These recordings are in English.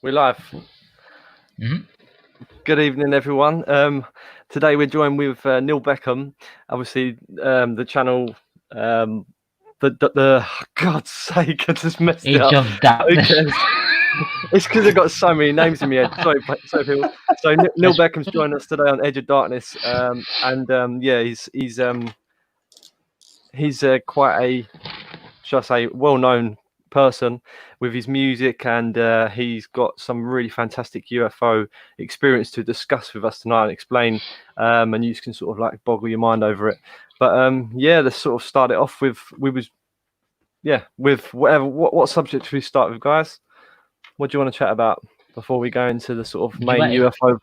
We're live. Mm-hmm. Good evening, everyone. Today we're joined with Neil Bekham. Obviously, the channel. The God's sake, I just messed it up. Age of Darkness. It's because I've got so many names in my head. Sorry, people. So Neil Beckham's joined us today on Edge of Darkness, yeah, he's quite a, shall I say, well-known person with his music, and he's got some really fantastic UFO experience to discuss with us tonight and explain, and you can sort of like boggle your mind over it. But yeah, let's sort of start it off with whatever. What subject should we start with, guys? What do you want to chat about before we go into the sort of main UFO?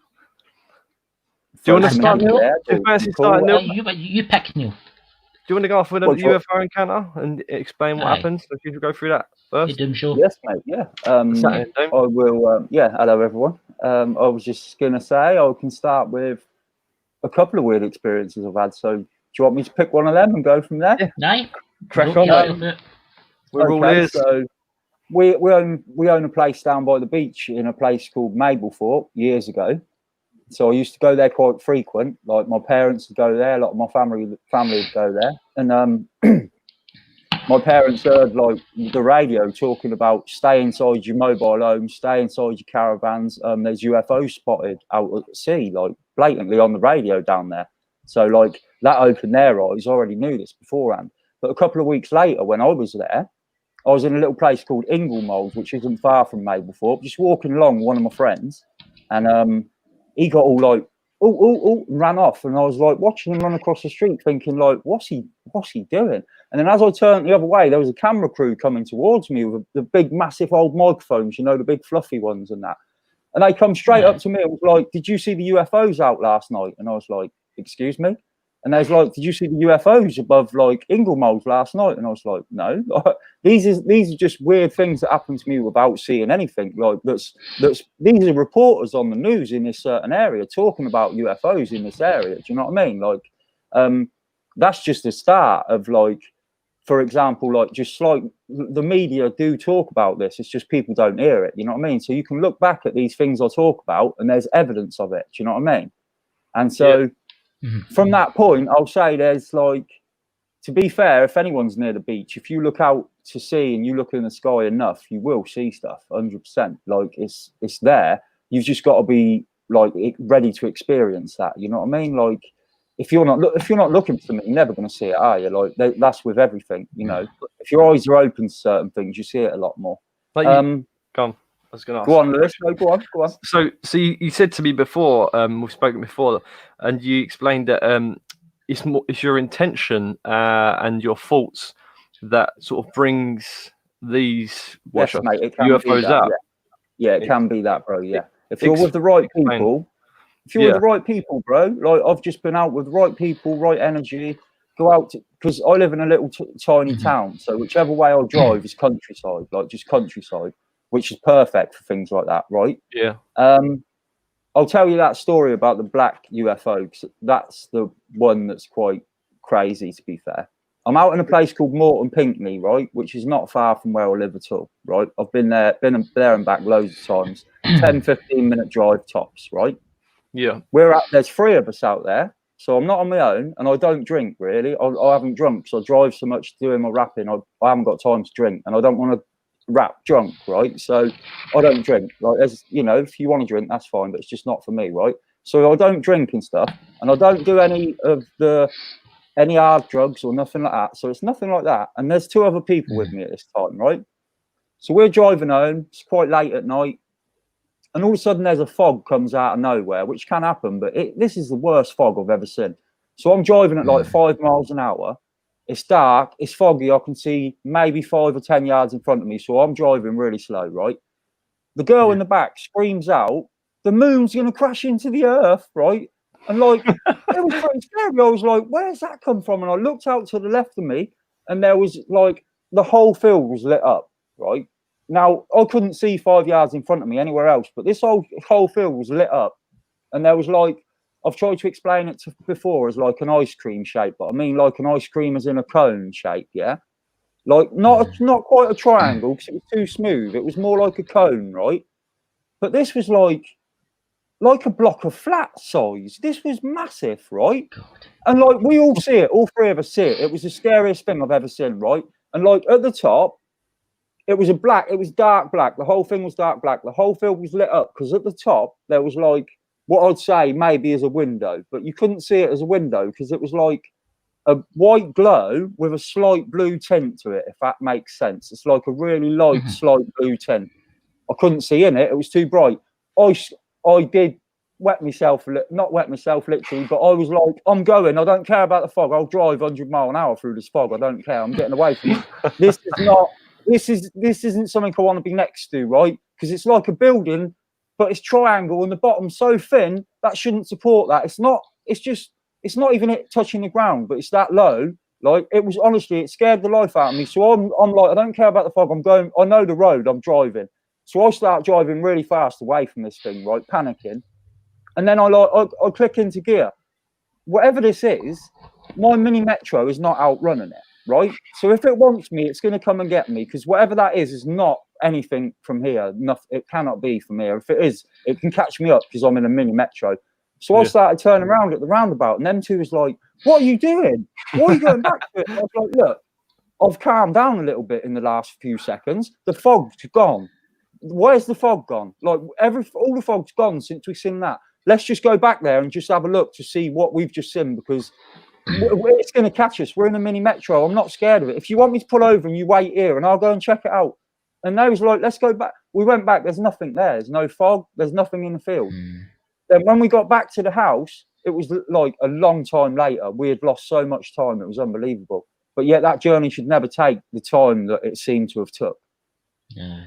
Do you want to start, Neil? You pick, Neil. Do you want to go off with a UFO encounter and explain what happens? So you should go through that first. Yes, mate. Yeah. I will. Hello, everyone. I was just gonna say I can start with a couple of weird experiences I've had. So, do you want me to pick one of them and go from there? Yeah. No. Crack on. We're all ears. So we own a place down by the beach in a place called Mablethorpe years ago. So I used to go there quite frequent. Like my parents would go there, a lot of my family would go there, and my parents heard like the radio talking about stay inside your mobile homes, stay inside your caravans. There's UFOs spotted out at sea, like blatantly on the radio down there. So like that opened their eyes. I already knew this beforehand. But a couple of weeks later, when I was there, I was in a little place called Inglemold, which isn't far from Mablethorpe. Just walking along with one of my friends, and he got all like, and ran off. And I was like watching him run across the street thinking like, what's he doing? And then as I turned the other way, there was a camera crew coming towards me with the big, massive old microphones, you know, the big fluffy ones and that. And they come straight up to me and was like, did you see the UFOs out last night? And I was like, excuse me? And they was like, did you see the UFOs above like Inglemold last night? And I was like, no. These are just weird things that happen to me without seeing anything. Like these are reporters on the news in this certain area talking about UFOs in this area. Do you know what I mean? Like, that's just the start of like, for example, like just like the media do talk about this. It's just people don't hear it. You know what I mean? So you can look back at these things I talk about, and there's evidence of it. Do you know what I mean? And so. Yeah. From that point, I'll say there's like, to be fair, if anyone's near the beach, if you look out to sea and you look in the sky enough, you will see stuff 100%. Like it's there. You've just got to be like ready to experience that. You know what I mean? Like if you're not looking for something, you're never going to see it, are you? Like that's with everything. You know, if your eyes are open to certain things, you see it a lot more. Like go on. I was going to ask. Go on, Lewis. No, go on. So you said to me before, we've spoken before, and you explained that it's your intention and your thoughts that sort of brings these UFOs out. Yeah, it can be that, bro. Yeah, if you're with the right people, with the right people, bro. Like I've just been out with the right people, right energy. Go out because I live in a little tiny town, so whichever way I drive is countryside, like just countryside. Which is perfect for things like that, right? Yeah. I'll tell you that story about the black UFO, because that's the one that's quite crazy, to be fair. I'm out in a place called Morton Pinckney, right? Which is not far from where I live at all, right? I've been there and back loads of times. 10, 15-minute drive tops, right? Yeah. There's 3 of us out there. So I'm not on my own, and I don't drink, really. I haven't drunk, because I drive so much doing my rapping. I haven't got time to drink, and I don't want to rap drunk, right? So I don't drink. Like, as you know, if you want to drink, that's fine, but it's just not for me, right? So I don't drink and stuff, and I don't do any hard drugs or nothing like that. So it's nothing like that. And there's 2 other people with me at this time, right? So we're driving home. It's quite late at night, and all of a sudden there's a fog comes out of nowhere, which can happen, but this is the worst fog I've ever seen. So I'm driving at like 5 miles an hour. It's dark, it's foggy, I can see maybe 5 or 10 yards in front of me, so I'm driving really slow, right? The girl in the back screams out, the moon's going to crash into the earth, right? And like, it was pretty scary. I was like, where's that come from? And I looked out to the left of me, and there was like, the whole field was lit up, right? Now, I couldn't see 5 yards in front of me anywhere else, but this whole field was lit up, and there was like, I've tried to explain it before as like an ice cream shape, but I mean like an ice cream as in a cone shape, yeah? Like not quite a triangle because it was too smooth. It was more like a cone, right? but this was like a block of flat size. This was massive, right? God. And like we all see it, all three of us see it. It was the scariest thing I've ever seen, right? And like at the top, it was dark black. The whole thing was dark black. The whole field was lit up because at the top there was like what I'd say maybe is a window, but you couldn't see it as a window because it was like a white glow with a slight blue tint to it, if that makes sense. It's like a really light, slight blue tint. I couldn't see in it. It was too bright. I did wet myself, not wet myself literally, but I was like, I'm going. I don't care about the fog. I'll drive 100 mile an hour through this fog. I don't care. I'm getting away from it. This isn't something I want to be next to, right? Because it's like a building, but it's triangle and the bottom's so thin that shouldn't support that. It's not even it touching the ground, but it's that low. Like it was honestly, it scared the life out of me. So I'm like, I don't care about the fog. I'm going. I know the road. I'm driving. So I start driving really fast away from this thing, right? Panicking, and then I click into gear. Whatever this is, my mini metro is not outrunning it, right? So if it wants me, it's going to come and get me because whatever that is not anything from here. Nothing. It cannot be from here. If it is, it can catch me up because I'm in a mini metro. So I started turning around at the roundabout, and them two was like, "What are you doing? Why are you going back to it?" And I was like, "Look, I've calmed down a little bit in the last few seconds. The fog's gone. Where's the fog gone? Like all the fog's gone since we've seen that. Let's just go back there and just have a look to see what we've just seen because it's going to catch us. We're in a mini metro. I'm not scared of it. If you want me to pull over and you wait here, and I'll go and check it out." And they was like, "Let's go back." We went back. There's nothing there. There's no fog. There's nothing in the field. Then when we got back to the house, it was like a long time later. We had lost so much time. It was unbelievable. But yet that journey should never take the time that it seemed to have took. Yeah.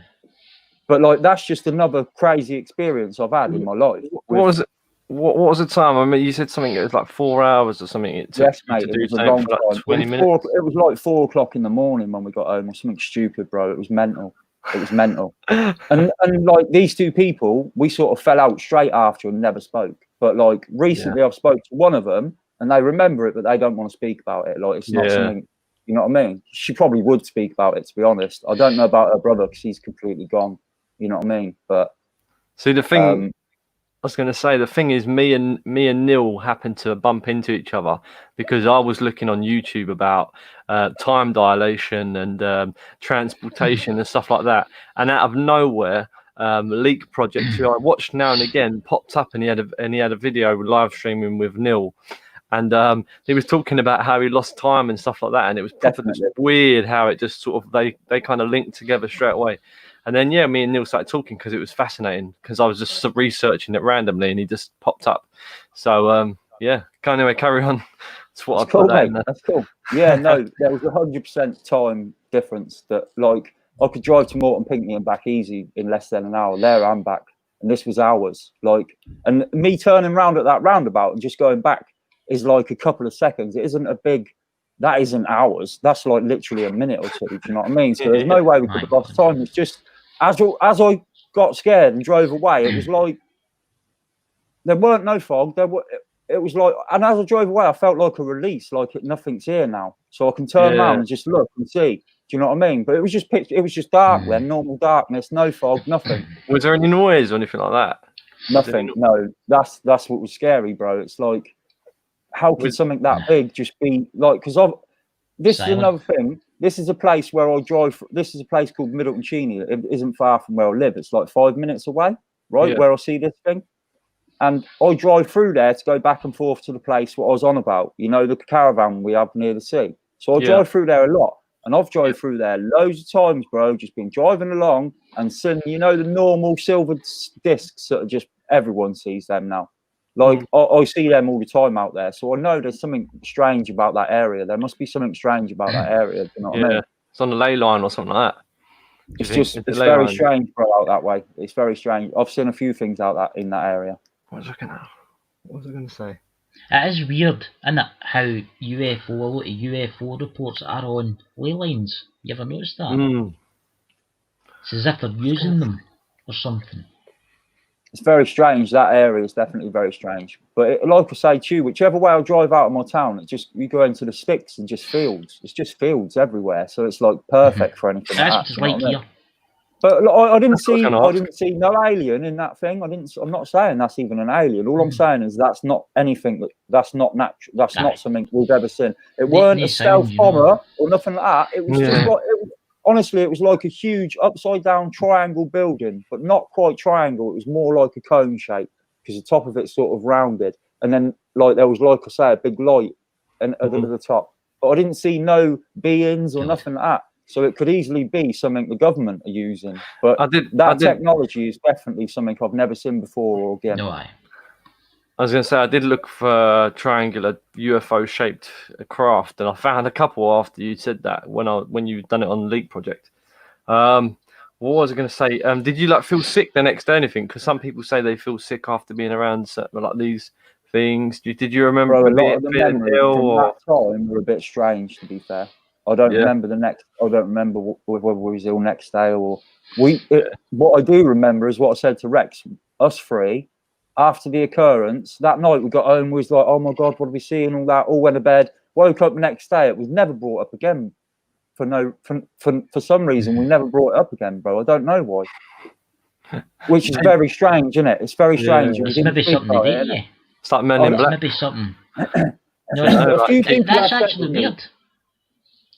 But like that's just another crazy experience I've had in my life. What was it? What was the time? I mean, you said something. It was like 4 hours or something. It took yes, mate. to do it was a long for like time. 20 minutes. It was like 4 o'clock in the morning when we got home, or something stupid, bro. It was mental. It was mental. and like these two people, we sort of fell out straight after and never spoke. But like recently, I've spoke to one of them, and they remember it, but they don't want to speak about it. Like it's not something. You know what I mean? She probably would speak about it, to be honest. I don't know about her brother because he's completely gone. You know what I mean? But see, the thing I was going to say, the thing is, me and Neil happened to bump into each other because I was looking on YouTube about time dilation and transportation and stuff like that, and out of nowhere, Leak Project, who I watched now and again, popped up, and he had a video live streaming with Neil. And he was talking about how he lost time and stuff like that, and it was just weird how it just sort of they kind of linked together straight away. And then me and Neil started talking because it was fascinating because I was just researching it randomly and he just popped up. So anyway, carry on. That's what I put that in there. That's cool. Yeah, no, there was 100% time difference that like I could drive to Morton Pinckney and back easy in less than an hour there and back, and this was hours. Like, and me turning around at that roundabout and just going back is like a couple of seconds. It isn't that isn't hours. That's like literally a minute or two. Do you know what I mean? So there's no way we could have lost time. It's just as I got scared and drove away, it was like there weren't no fog. It was like, and as I drove away, I felt like a release, like nothing's here now, so I can turn around and just look and see. Do you know what I mean? But it was just pitch. It was just dark then, normal darkness, no fog, nothing. Was there any noise or anything like that? Nothing. No, that's what was scary, bro. It's like, how could something that big just be like? Because this is another thing. This is a place where I drive. This is a place called Middleton Cheney. It isn't far from where I live. It's like 5 minutes away, right? Yeah. Where I see this thing. And I drive through there to go back and forth to the place what I was on about. You know, the caravan we have near the sea. So I drive through there a lot. And I've drove through there loads of times, bro. Just been driving along and seeing, you know, the normal silver discs that are just, everyone sees them now. Like, I see them all the time out there. So I know there's something strange about that area. There must be something strange about that area. Do you know what I mean? It's on the ley line or something like that. It's very strange, bro, out that way. It's very strange. I've seen a few things out in that area. What was I going to say? It is weird, isn't it, how a lot of UFO reports are on ley lines. You ever noticed that? It's as if they're using them or something. It's very strange. That area is definitely very strange. But like I say to you, whichever way I drive out of my town, you go into the sticks and just fields. It's just fields everywhere. So it's like perfect for anything. That's what it's like here. But I didn't That's what I see. was gonna I ask. didn't see no alien in that thing. I'm not saying that's even an alien. All I'm saying is that's not anything. That's not natural. That's not something we've ever seen. It weren't a stealth bomber or nothing like that. It was just like. Honestly, it was like a huge upside down triangle building, but not quite triangle. It was more like a cone shape because the top of it sort of rounded, and then like there was, like I say, a big light and at the top. But I didn't see no beings or nothing like that. So it could easily be something the government are using. But that technology is definitely something I've never seen before or again. No, I was going to say, I did look for triangular UFO-shaped craft, and I found a couple after you said that when you'd done it on the Leak project. What was I going to say? Did you like feel sick the next day or anything? Because some people say they feel sick after being around certain, like these things. Did you remember Bro, a lot of the feeling memories ill? from Or... that time were a bit strange, to be fair. I don't remember the next. I don't remember whether we was ill next day or what I do remember is what I said to Rex. Us three, after the occurrence that night, we got home. We was like, "Oh my god, what did we see?" and all that. All went to bed. Woke up the next day. It was never brought up again. For some reason, we never brought it up again, bro. I don't know why. Which is very strange, isn't it? It's very strange. It's maybe something to do. Yeah. It's like Men in Black. Maybe something. A few people that's actually weird.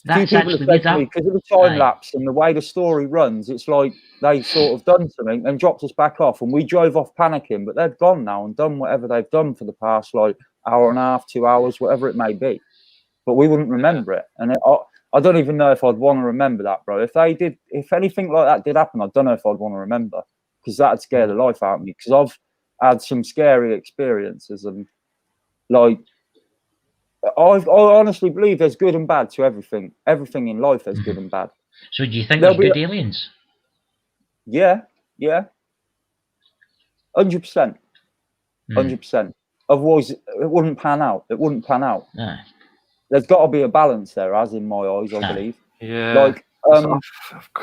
That's few people actually have said to me, weird. because of the time lapse and the way the story runs, it's like they sort of done something and dropped us back off, and we drove off panicking. But they've gone now and done whatever they've done for the past like hour and a half, 2 hours, whatever it may be. But we wouldn't remember it, and I don't even know if I'd want to remember that, bro. If anything like that did happen, I don't know if I'd want to remember, because that'd scare the life out of me. Because I've had some scary experiences, and like. I honestly believe there's good and bad to everything. Everything in life is good and bad. So do you think there's good aliens? Yeah. 100%. 100%. Otherwise, it wouldn't pan out. Nah. There's got to be a balance there, as in my eyes, I believe. Yeah. Like,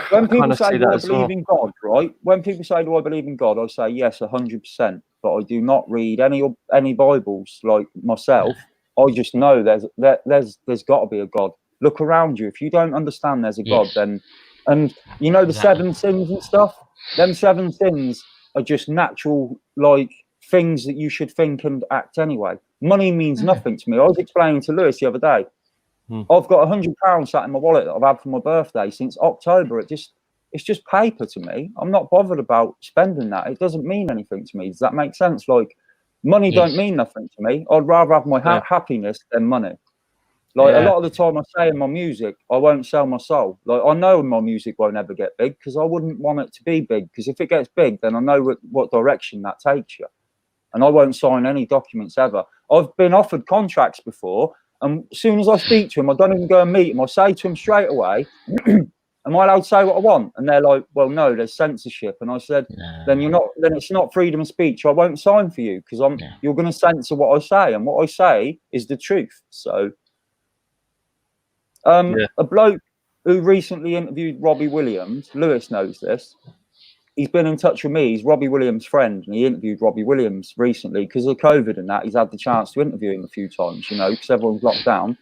when people say, do I believe in God, right? When people say, do I believe in God, I say, yes, 100%. But I do not read any Bibles like myself. I just know there's got to be a God. Look around you. If you don't understand there's a God, then, and you know the 7 sins and stuff. Them 7 sins are just natural, like things that you should think and act anyway. Money means nothing to me. I was explaining to Lewis the other day. I've got £100 sat in my wallet that I've had for my birthday since October. It's just paper to me. I'm not bothered about spending that. It doesn't mean anything to me. Does that make sense? Like. Money don't mean nothing to me. I'd rather have my happiness than money. Like a lot of the time I say in my music, I won't sell my soul. Like I know my music won't ever get big because I wouldn't want it to be big. Because if it gets big, then I know what direction that takes you. And I won't sign any documents ever. I've been offered contracts before, and as soon as I speak to them, I don't even go and meet them. I say to them straight away, am I allowed to say what I want? And they're like, well, no, there's censorship. And I said, then it's not freedom of speech. I won't sign for you because you're going to censor what I say. And what I say is the truth. So a bloke who recently interviewed Robbie Williams, Lewis knows this. He's been in touch with me. He's Robbie Williams' friend. And he interviewed Robbie Williams recently because of COVID and that. He's had the chance to interview him a few times, because everyone's locked down.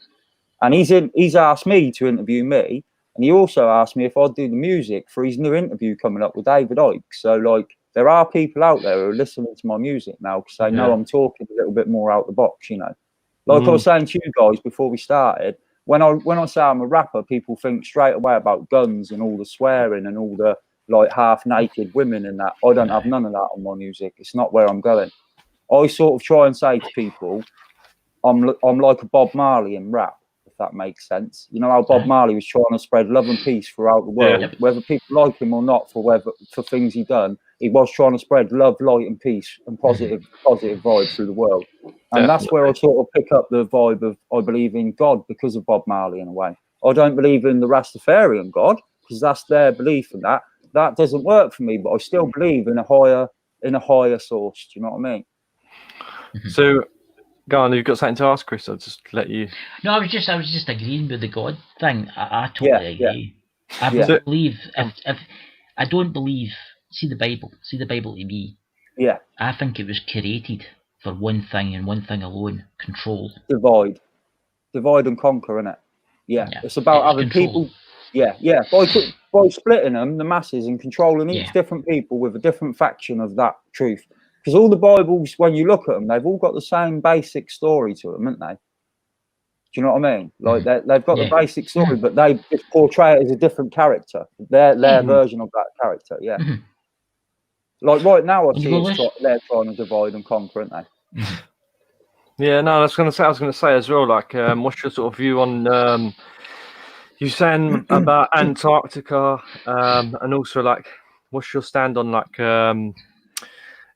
And he's asked me to interview me. And he also asked me if I'd do the music for his new interview coming up with David Icke. So, like, there are people out there who are listening to my music now because they know I'm talking a little bit more out the box, Like I was saying to you guys before we started, when I say I'm a rapper, people think straight away about guns and all the swearing and all the, like, half-naked women and that. I don't have none of that on my music. It's not where I'm going. I sort of try and say to people, I'm like a Bob Marley in rap. That makes sense. You know how Bob Marley was trying to spread love and peace throughout the world, whether people like him or not for things he done. He was trying to spread love, light, and peace and positive vibes through the world. And that's where I sort of pick up the vibe of I believe in God because of Bob Marley in a way. I don't believe in the Rastafarian God because that's their belief, and that doesn't work for me. But I still believe in a higher source. Do you know what I mean? So. Go on, you've got something to ask, Chris. I'll just let you. No, I was just agreeing with the God thing. I totally agree. I believe if I don't believe, see the Bible to me. Yeah. I think it was created for one thing and one thing alone: control. Divide and conquer, innit? Yeah. It's about having control. People. Yeah. by splitting them, the masses, and controlling each different people with a different faction of that truth. Because all the Bibles, when you look at them, they've all got the same basic story to them, haven't they? Do you know what I mean? Like they've got the basic story, but they just portray it as a different character, their version of that character. Yeah. Like right now, I see they're trying to divide and conquer, aren't they? Yeah, no, I was going to say as well. Like, what's your sort of view on you saying about Antarctica, and also like, what's your stand on like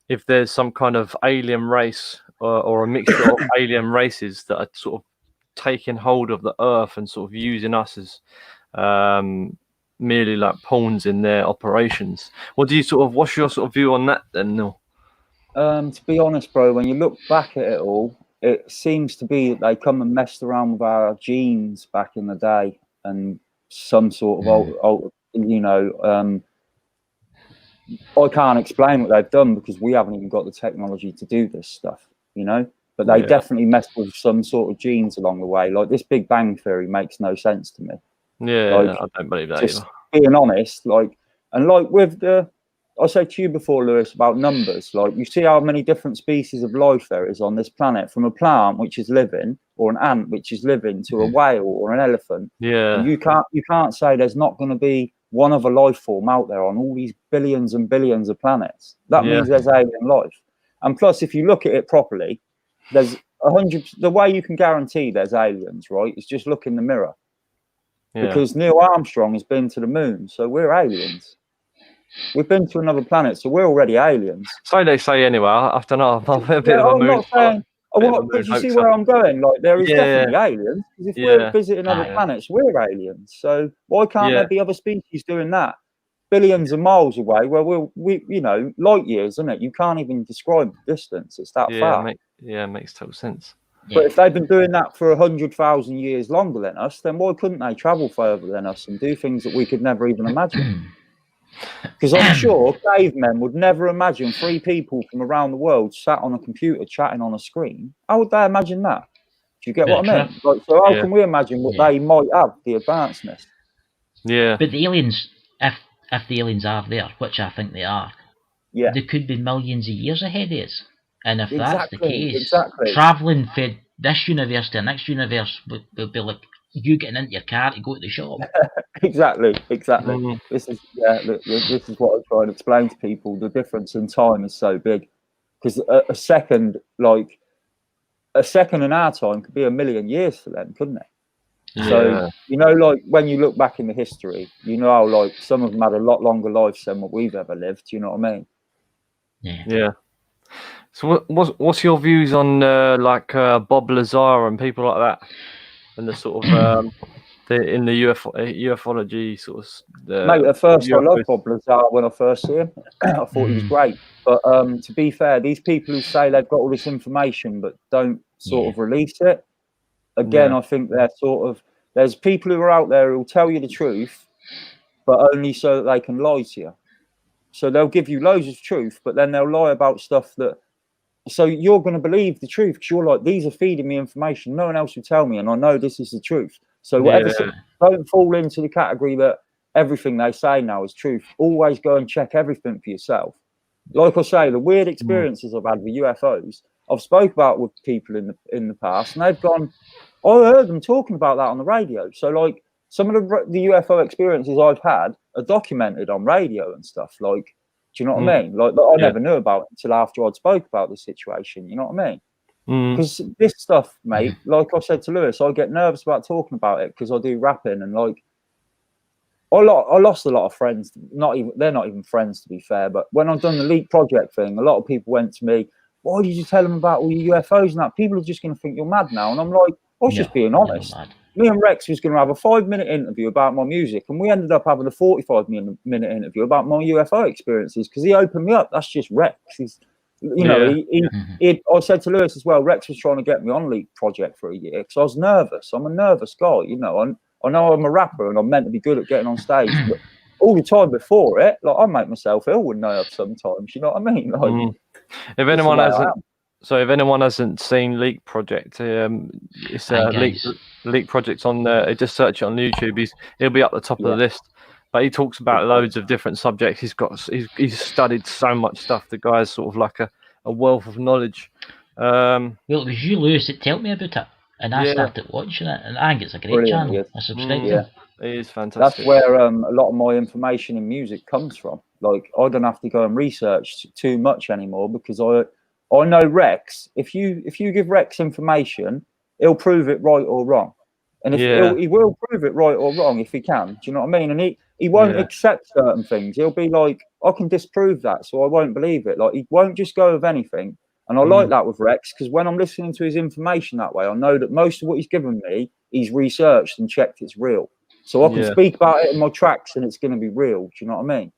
if there's some kind of alien race or a mixture of alien races that are sort of taking hold of the Earth and sort of using us as merely like pawns in their operations? What's your sort of view on that then, Neil? To be honest, bro, when you look back at it all, it seems to be that they come and messed around with our genes back in the day, and some sort of I can't explain what they've done because we haven't even got the technology to do this stuff, but they definitely messed with some sort of genes along the way. Like this Big Bang Theory makes no sense to me. I don't believe that just either. Being honest, with I said to you before, Lewis, about numbers. Like you see how many different species of life there is on this planet, from a plant which is living, or an ant which is living, to a whale or an elephant. Yeah. And you can't say there's not going to be one other life form out there on all these billions and billions of planets. That means there's alien life. And plus, if you look at it properly, there's 100. The way you can guarantee there's aliens, right, is just look in the mirror. Yeah. Because Neil Armstrong has been to the moon, so we're aliens. We've been to another planet, so we're already aliens. So they say anyway. I don't know. I'm a bit of a moon. I'm not saying. But you see where I'm going? Like there is definitely aliens. Because if we're visiting other planets, we're aliens. So why can't there be other species doing that? Billions of miles away, where we light years, isn't it? You can't even describe the distance. It's that far. It makes total sense. But if they've been doing that for 100,000 years longer than us, then why couldn't they travel further than us and do things that we could never even imagine? Because I'm sure cavemen would never imagine 3 people from around the world sat on a computer chatting on a screen. How would they imagine that? Do you get what I mean? Like, so how can we imagine what they might have, the advancedness? Yeah. But the aliens, if the aliens are there, which I think they are, they could be millions of years ahead of us. And if that's the case, travelling from this universe to the next universe would be like you getting into your car to go to the shop. Exactly. This is what I'm trying to explain to people. The difference in time is so big, because a second in our time could be 1,000,000 years for them, couldn't it? So like when you look back in the history, how like some of them had a lot longer lives than what we've ever lived. Do you know what I mean? Yeah. So what's your views on Bob Lazar and people like that, and the sort of in the ufology sort of? Mate, at first I loved Bob Lazar when I first saw him. I thought he was great. But to be fair, these people who say they've got all this information but don't sort of release it, again, I think they're there's people who are out there who will tell you the truth, but only so that they can lie to you. So they'll give you loads of truth, but then they'll lie about stuff that. So you're going to believe the truth because you're like, these are feeding me information no one else will tell me, and I know this is the truth. So don't fall into the category that everything they say now is truth. Always go and check everything for yourself. Like I say, the weird experiences I've had with UFOs, I've spoke about with people in the past, and they've gone, I heard them talking about that on the radio. So like some of the UFO experiences I've had are documented on radio and stuff. Like, do you know what I mean? Like I never knew about it until after I'd spoke about the situation. You know what I mean? Because this stuff, mate, like I said to Lewis, I get nervous about talking about it because I do rapping, and like I lost a lot of friends. They're not even friends, to be fair. But when I've done the Leak Project thing, a lot of people went to me, "Why did you tell them about all your UFOs and that? People are just going to think you're mad now." And I'm like, I was just being honest. Me and Rex was going to have a 5-minute interview about my music, and we ended up having a 45-minute interview about my UFO experiences because he opened me up. That's just Rex. He's, I said to Lewis as well, Rex was trying to get me on Leak Project for a year because I was nervous. I'm a nervous guy, I know I'm a rapper and I'm meant to be good at getting on stage, but all the time before it, like I make myself ill with nerves sometimes. You know what I mean? Like, if anyone hasn't seen Leak Project, it's Leak Project on there. Just search it on YouTube. He'll be up the top of the list. But he talks about loads of different subjects. He's studied so much stuff. The guy's sort of like a wealth of knowledge. Well, it was you, Lewis, that told me about it, and I started watching it, and I think it's a great channel. Yes. I subscribe to it. It is fantastic. That's where a lot of my information in music comes from. Like, I don't have to go and research too much anymore, because I know Rex. If you give Rex information, he'll prove it right or wrong. And if he will prove it right or wrong if he can. Do you know what I mean? And he won't accept certain things. He'll be like, I can disprove that, so I won't believe it. Like, he won't just go with anything. And I like that with Rex, because when I'm listening to his information that way, I know that most of what he's given me, he's researched and checked it's real. So I can speak about it in my tracks, and it's going to be real. Do you know what I mean?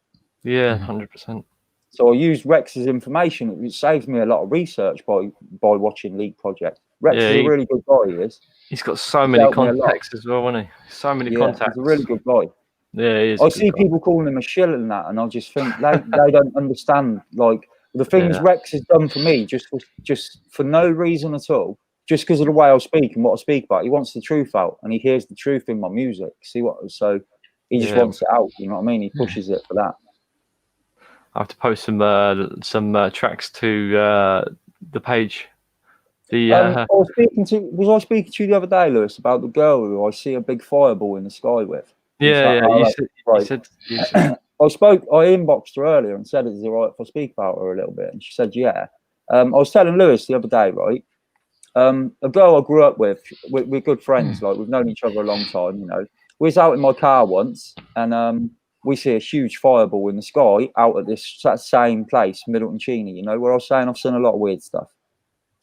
Yeah, 100%. So I use Rex's information. It saves me a lot of research by watching Leak Project. Rex is a really good guy, he is. He's got so many contacts as well, hasn't he? So many contacts. He's a really good guy. Yeah, he is. I see people calling him a shill and that, and I just think they don't understand, like, the things Rex has done for me just for no reason at all, just because of the way I speak and what I speak about. He wants the truth out, and he hears the truth in my music. So he just wants it out. You know what I mean? He pushes it for that. I have to post some tracks to the page. I was speaking to you the other day, Lewis, about the girl who I see a big fireball in the sky with? You said. I inboxed her earlier and said, "Is it all right if I speak about her a little bit?" And she said, "Yeah." I was telling Lewis the other day, right? A girl I grew up with, we're good friends. Like, we've known each other a long time. You know, we was out in my car once, and we see a huge fireball in the sky out at that same place, Middleton Cheney. You know, where I was saying I've seen a lot of weird stuff.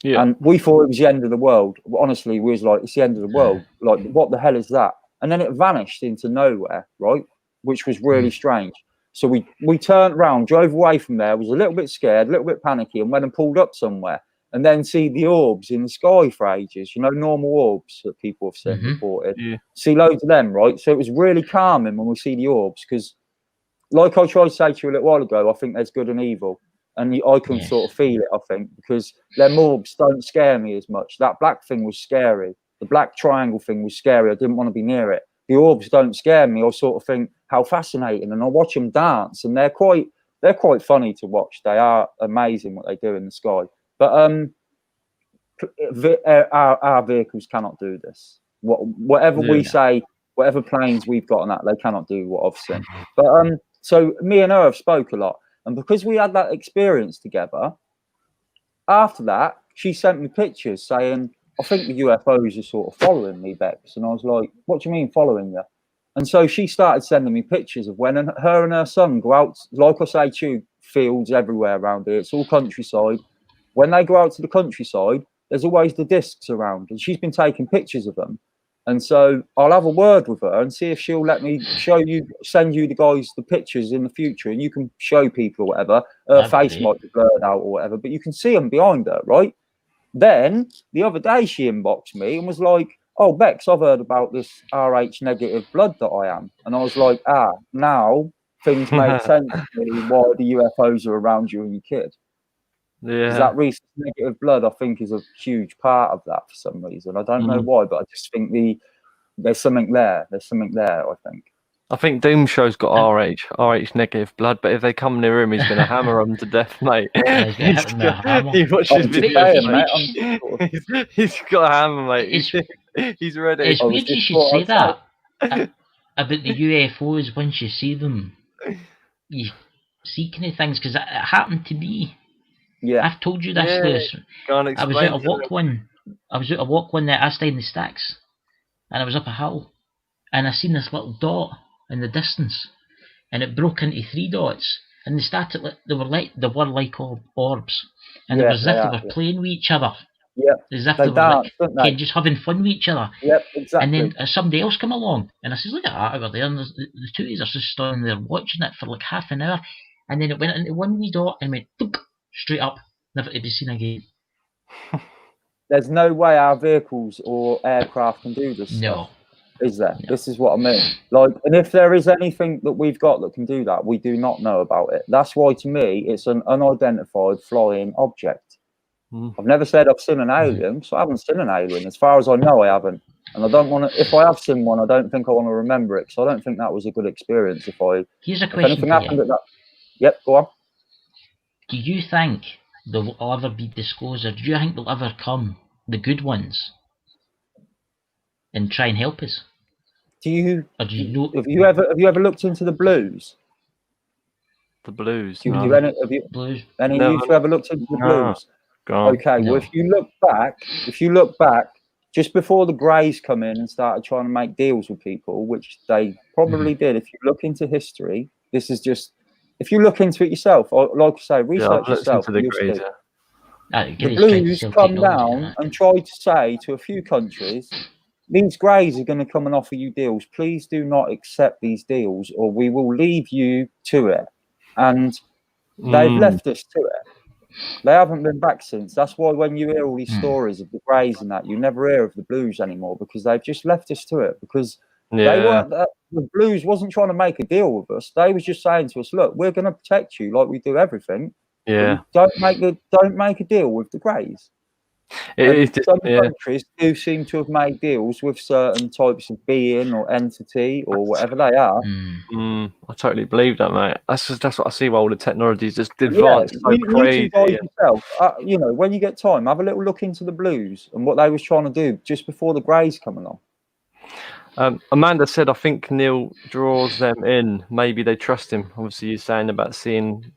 Yeah. And we thought it was the end of the world. Honestly, we was like, it's the end of the world. Like, what the hell is that? And then it vanished into nowhere, right? Which was really strange. So we turned around, drove away from there, was a little bit scared, a little bit panicky, and went and pulled up somewhere. And then see the orbs in the sky for ages, you know, normal orbs that people have seen reported. Yeah. See loads of them, right? So it was really calming when we see the orbs, because, like I tried to say to you a little while ago, I think there's good and evil. And I can sort of feel it, I think, because them orbs don't scare me as much. That black thing was scary. The black triangle thing was scary. I didn't want to be near it. The orbs don't scare me. I sort of think, how fascinating. And I watch them dance, and they're quite funny to watch. They are amazing what they do in the sky. But our vehicles cannot do this. Whatever we say, whatever planes we've got on that, they cannot do what I've seen. But so me and her have spoke a lot. And because we had that experience together, after that, she sent me pictures saying, I think the UFOs are sort of following me, Bex. And I was like, what do you mean following you? And so she started sending me pictures of when her and her son go out, like I say, to fields everywhere around here. It's all countryside. When they go out to the countryside, there's always the discs around. And she's been taking pictures of them. And so I'll have a word with her and see if she'll let me send you the guys the pictures in the future, and you can show people or whatever. Her face might be blurred out or whatever, but you can see them behind her, right? Then the other day she inboxed me and was like, "Oh, Bex, I've heard about this RH negative blood that I am." And I was like, now things make sense to me why the UFOs are around you and your kid. Yeah, that recent negative blood, I think, is a huge part of that for some reason. I don't know why, but I just think there's something there. There's something there, I think. I think Doom Show's got RH negative blood, but if they come near him, he's going to hammer them to death, mate. He watches videos, mate. He's got a hammer, mate. He's ready. It's weird you should say that about the UFOs. Once you see them, you see kind of things, because it happened to me. Yeah, I've told you this, Lewis. I was out a walk one night. I stayed in the sticks, and I was up a hill, and I seen this little dot in the distance, and it broke into 3 dots, and they started they were like orbs, and it was as if they were playing with each other. Yeah, as if they were just having fun with each other. Yep, exactly. And then somebody else come along, and I says, "Look at that over there." And the two of us are just standing there watching it for like half an hour, and then it went into one wee dot and went straight up, never to be seen again. There's no way our vehicles or aircraft can do this. No. Is there? No. This is what I mean. Like, and if there is anything that we've got that can do that, we do not know about it. That's why, to me, it's an unidentified flying object. I've never said I've seen an alien, so I haven't seen an alien. As far as I know, I haven't. And I don't want to. If I have seen one, I don't think I want to remember it, because I don't think that was a good experience. Here's a question. If anything happened at that, yep, go on. Do you think there will ever be disclosure? Do you think there'll ever come the good ones and try and help us? Have you ever looked into the blues? The blues. Any blues? of you ever looked into the blues? Okay, well, if you look back, just before the Greys come in and started trying to make deals with people, which they probably did. If you look into history, this is just, if you look into it yourself, or like I say, research yourself. The Greys, the blues come down and try to say to a few countries, these Greys are going to come and offer you deals. Please do not accept these deals, or we will leave you to it. And they've left us to it. They haven't been back since. That's why when you hear all these stories of the Greys and that, you never hear of the blues anymore, because they've just left us to it. Because they weren't. The blues wasn't trying to make a deal with us. They was just saying to us, "Look, we're going to protect you like we do everything. Yeah. Don't make a deal with the Greys." Some countries do seem to have made deals with certain types of being or entity or whatever they are. I totally believe that, mate. That's what I see. Why all the technologies just advanced so crazy. Yourself, when you get time, have a little look into the blues and what they was trying to do just before the Greys come along. Amanda said, "I think Neil draws them in. Maybe they trust him." Obviously, you're saying about seeing.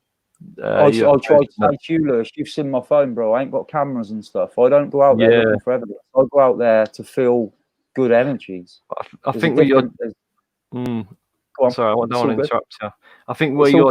I tried to say to you, Lewis, you've seen my phone, bro. I ain't got cameras and stuff. I don't go out there looking for evidence. I go out there to feel good energies. I think where you're. Sorry, I don't want to interrupt you. I think where you're.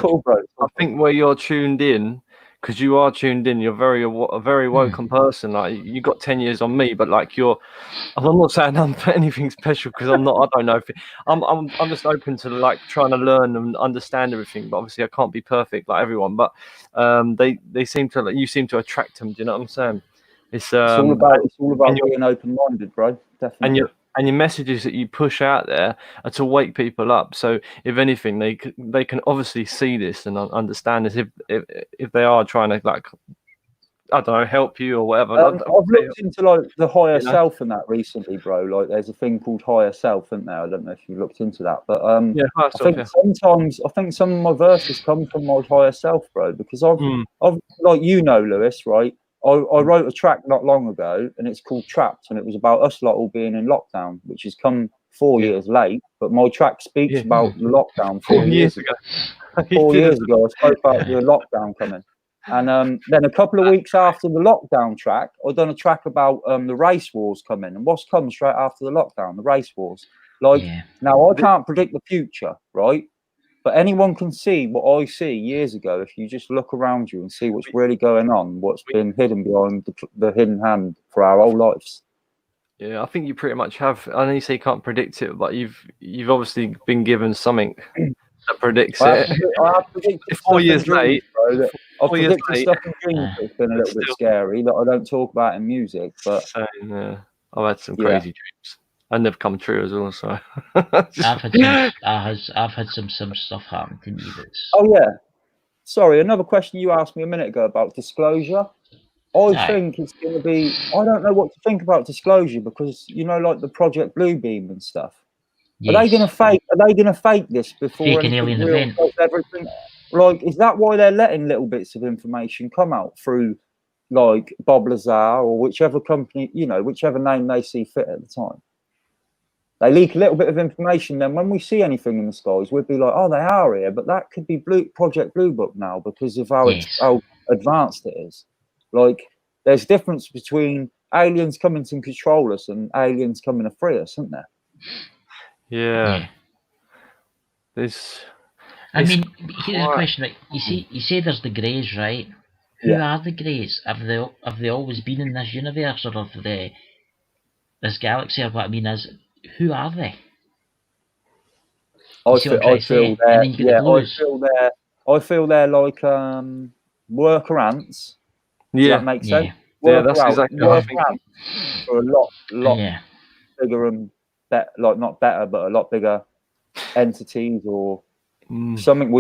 I think where you're tuned in, because you are tuned in. You're a very woken person. Like, you got 10 years on me, but like I'm not saying I'm anything special, because I'm not. I don't know. I'm just open to like trying to learn and understand everything. But obviously, I can't be perfect like everyone. But you seem to attract them. Do you know what I'm saying? It's all about being open-minded, bro. Definitely. And your messages that you push out there are to wake people up. So if anything, they can obviously see this and understand this if they are trying to, like, I don't know, help you or whatever. I've looked into like the higher self and that recently, bro. Like, there's a thing called higher self, isn't there? I don't know if you looked into that, but sometimes I think some of my verses come from my higher self, bro. Because I've like, Lewis, right? I wrote a track not long ago, and it's called Trapped, and it was about us lot all being in lockdown, which has come 4 years late. But my track speaks about the lockdown 4 years ago. 4 years ago, I spoke about the lockdown coming. And then a couple of weeks after the lockdown track, I've done a track about the race wars coming. And what's come straight after the lockdown? The race wars. Now, I can't predict the future, right? But anyone can see what I see years ago if you just look around you and see what's really going on, what's been hidden behind the hidden hand for our whole lives. Yeah, I think you pretty much have. I know you say you can't predict it, but you've obviously been given something that predicts it. I have predicted 4 years late. Bro, I've predicted stuff in dreams that's been a little bit scary that I don't talk about in music. But I've had some crazy dreams. And they've come true as well. So I've had some stuff happen to me that's. Oh yeah, sorry. Another question you asked me a minute ago about disclosure. I think it's going to be. I don't know what to think about disclosure, because like the Project Bluebeam and stuff. Yes. Are they going to fake this before fake an alien event? Everything. Like, is that why they're letting little bits of information come out through, like, Bob Lazar or whichever company, whichever name they see fit at the time? They leak a little bit of information, then when we see anything in the skies, we'd be like, oh, they are here, but that could be Project Blue Book now, because of how advanced it is. Like, there's a difference between aliens coming to control us and aliens coming to free us, isn't there? Yeah. I mean, here's a question, right? You say there's the Greys, right? Who are the Greys? Have they always been in this universe, or of this galaxy, or what I mean is, who are they? I feel they're like worker ants. Does that make sense? That's exactly what I think. For a lot bigger and not better, but a lot bigger entities or something.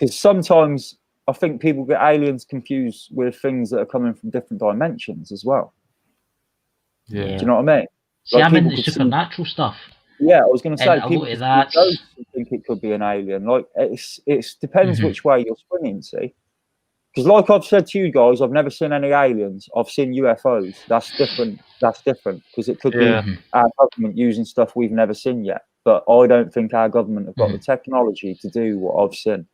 Because sometimes I think people get aliens confused with things that are coming from different dimensions as well. Yeah. Do you know what I mean? See, I'm into supernatural stuff. Yeah, I was going to say, And a people lot of that think it could be an alien. Like, it depends which way you're swinging, see? Because like I've said to you guys, I've never seen any aliens. I've seen UFOs. That's different. That's different, because it could be our government using stuff we've never seen yet. But I don't think our government have got the technology to do what I've seen.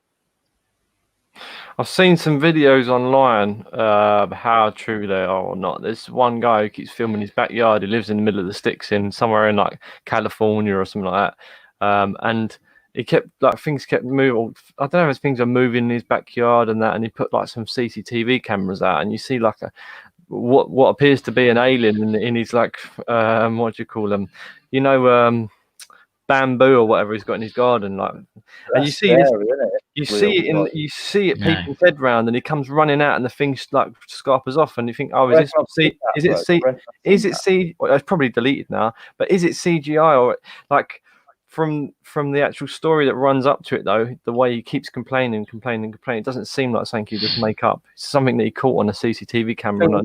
I've seen some videos online how true they are or not. There's one guy who keeps filming his backyard. He lives in the middle of the sticks in somewhere in like California or something like that. And he kept things kept moving. I don't know if things are moving in his backyard and that. And he put like some CCTV cameras out, and you see like what appears to be an alien in his like what do you call them? You know, bamboo or whatever he's got in his garden, like. And you see this. You see it people's head round, and he comes running out, and the thing's like scarpers off, and you think, oh, is it well, it's probably deleted now, but is it CGI or like from the actual story that runs up to it though, the way he keeps complaining, it doesn't seem like something you just make up. It's something that he caught on a CCTV camera,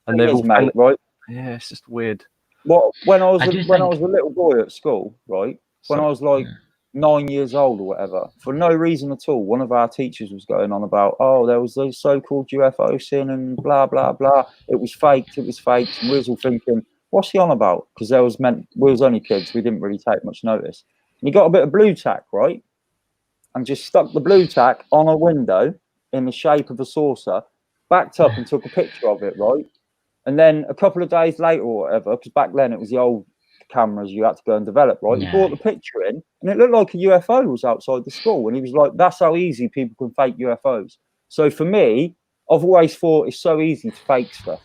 and they're all right. Yeah, it's just weird. When I was a little boy at school, right? When I was like 9 years old or whatever, for no reason at all, one of our teachers was going on about, oh, there was those so-called UFO sin and blah blah blah. It was faked. And we was all thinking, what's he on about? Because we was only kids, we didn't really take much notice. And he got a bit of blue tack, right, and just stuck the blue tack on a window in the shape of a saucer, backed up and took a picture of it, right. And then a couple of days later or whatever, because back then it was the old cameras you had to go and develop, right? He brought the picture in, and it looked like a UFO was outside the school, and he was like, that's how easy people can fake UFOs. So for me, I've always thought it's so easy to fake stuff,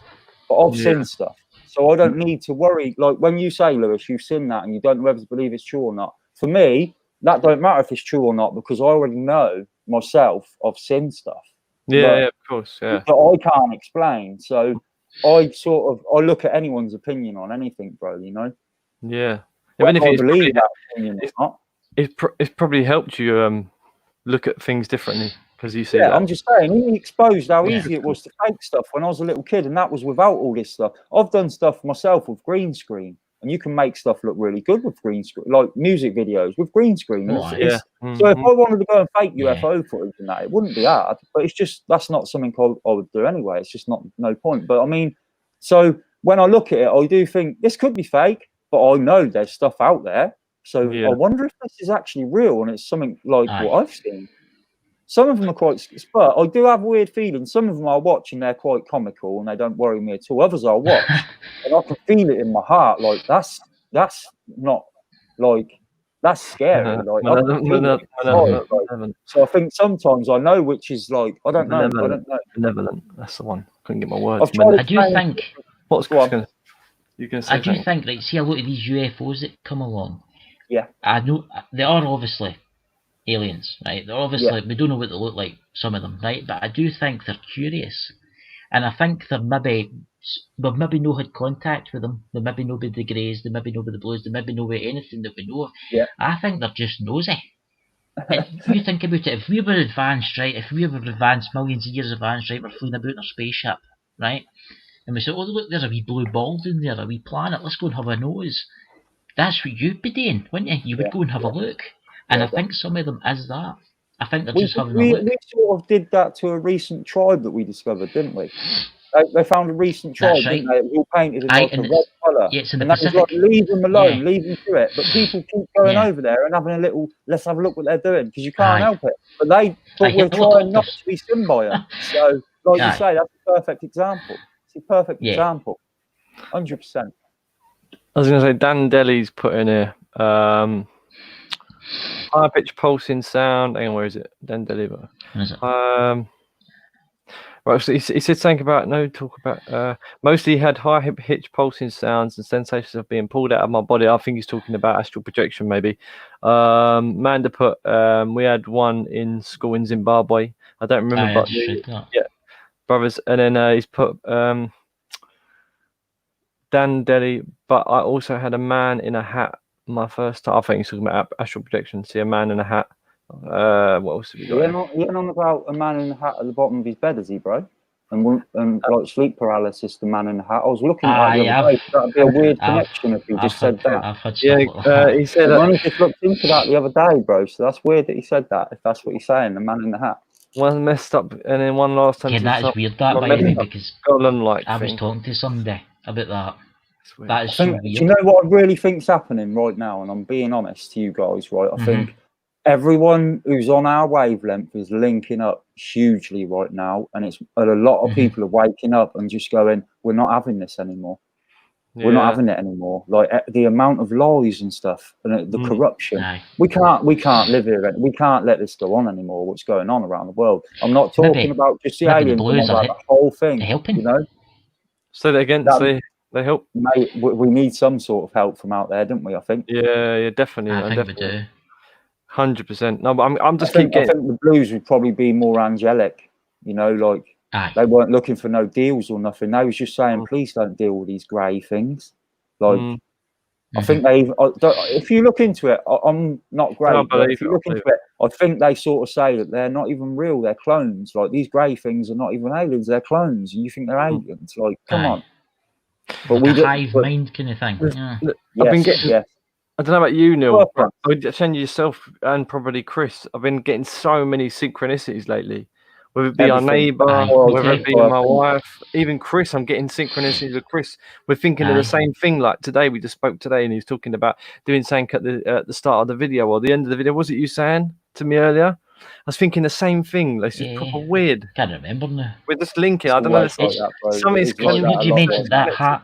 but I've seen stuff, so I don't need to worry. Like when you say, Lewis, you've seen that and you don't know whether to believe it's true or not. For me, that don't matter if it's true or not, because I already know myself I've seen stuff. Yeah, of course, that I can't explain. So I look at anyone's opinion on anything, bro, you know. Yeah, even if it's probably helped you look at things differently, because you see. Yeah, I'm just saying, he exposed how easy it was to fake stuff when I was a little kid, and that was without all this stuff. I've done stuff myself with green screen, and you can make stuff look really good with green screen, like music videos with green screen. So if I wanted to go and fake UFO footage and that, it wouldn't be hard. But it's just, that's not something I would do anyway. It's just no point. But I mean, so when I look at it, I do think this could be fake, but I know there's stuff out there. So I wonder if this is actually real, and it's something like what I've seen. Some of them are quite, but I do have weird feelings. Some of them I watch and they're quite comical and they don't worry me at all. Others I watch and I can feel it in my heart. Like that's not like, that's scary. So I think sometimes I know which is like, I don't know. Benevolent. That's the one. Couldn't get my words. I do think. I do think, right, see a lot of these UFOs that come along. Yeah. I know they are obviously aliens, right? They're obviously, we don't know what they look like, some of them, right? But I do think they're curious. And I think they're maybe no had contact with them. They maybe know about the greys, they maybe know about the blues, they maybe know about anything that we know of. Yeah. I think they're just nosy. If you think about it, if we were advanced, right? If we were advanced, millions of years advanced, right? We're flying about in a spaceship, right? And we say, oh look, there's a wee blue ball down there, a wee planet, let's go and have a nose. That's what you'd be doing, wouldn't you? You would go and have a look. And I think some of them is that. I think they're just having a look. We sort of did that to a recent tribe that we discovered, didn't we? They found a recent tribe, didn't they? It was all painted in like a red colour. Yeah, it's in the and Pacific. That was like, leave them alone, leave them to it. But people keep going over there and having a little, let's have a look what they're doing, because you can't help it. But they thought we're trying not to be seen by them. So, like you say, that's a perfect example. It's a perfect example. 100%. I was going to say, Dan Deli's put in here, high pitch pulsing sound. Hang on, where is it? Dan Deli. Right, so he said something about mostly had high pitch pulsing sounds and sensations of being pulled out of my body. I think he's talking about astral projection, maybe. Manda put, we had one in school in Zimbabwe. I don't remember, brothers. And then he's put Dan Deli, but I also had a man in a hat. My first time, I think he's talking about astral projection. See a man in a hat. What else have we got? You're not about a man in a hat at the bottom of his bed, is he, bro? and like sleep paralysis, the Man in the Hat. I was looking at that the other day. That'd be a weird connection if he just said that. I've had stuff like that. He said I only just looked into that the other day, bro. So that's weird that he said that. If that's what he's saying, the Man in the Hat. One messed up, and then one last time. Yeah, that is weird. That, by the way, because I was talking to somebody about that. That is so weird. Do you know what I really think's happening right now? And I'm being honest to you guys, right? I think everyone who's on our wavelength is linking up hugely right now, and a lot of people are waking up and just going, "We're not having this anymore. We're not having it anymore." Like the amount of lies and stuff, and the corruption. We can't live here. We can't let this go on anymore. What's going on around the world? I'm not talking about just the aliens, but about the whole thing. Helping, you know. So again, they help. Mate, we need some sort of help from out there, don't we? I think. Yeah, definitely. I think we do. 100%. No, but I'm just I think the Blues would probably be more angelic. You know, like they weren't looking for no deals or nothing. They was just saying, please don't deal with these grey things. Like, I think if you look into it, I'm not great. But if you look into it, I think they sort of say that they're not even real. They're clones. Like these grey things are not even aliens. They're clones, and you think they're aliens. Like, come on. But like a hive mind kind of thing. I've been getting. I don't know about you, Neil. But I would send yourself and probably Chris. I've been getting so many synchronicities lately. Whether it be our neighbour, whether it be my wife, even Chris. I'm getting synchronicities with Chris. We're thinking of the same thing. Like today, we just spoke today, and he was talking about doing something at the start of the video or the end of the video. Was it you saying to me earlier? I was thinking the same thing. Like, it's proper weird. Can't remember now. We're just linking. I don't know. Something's coming. You mentioned that hat.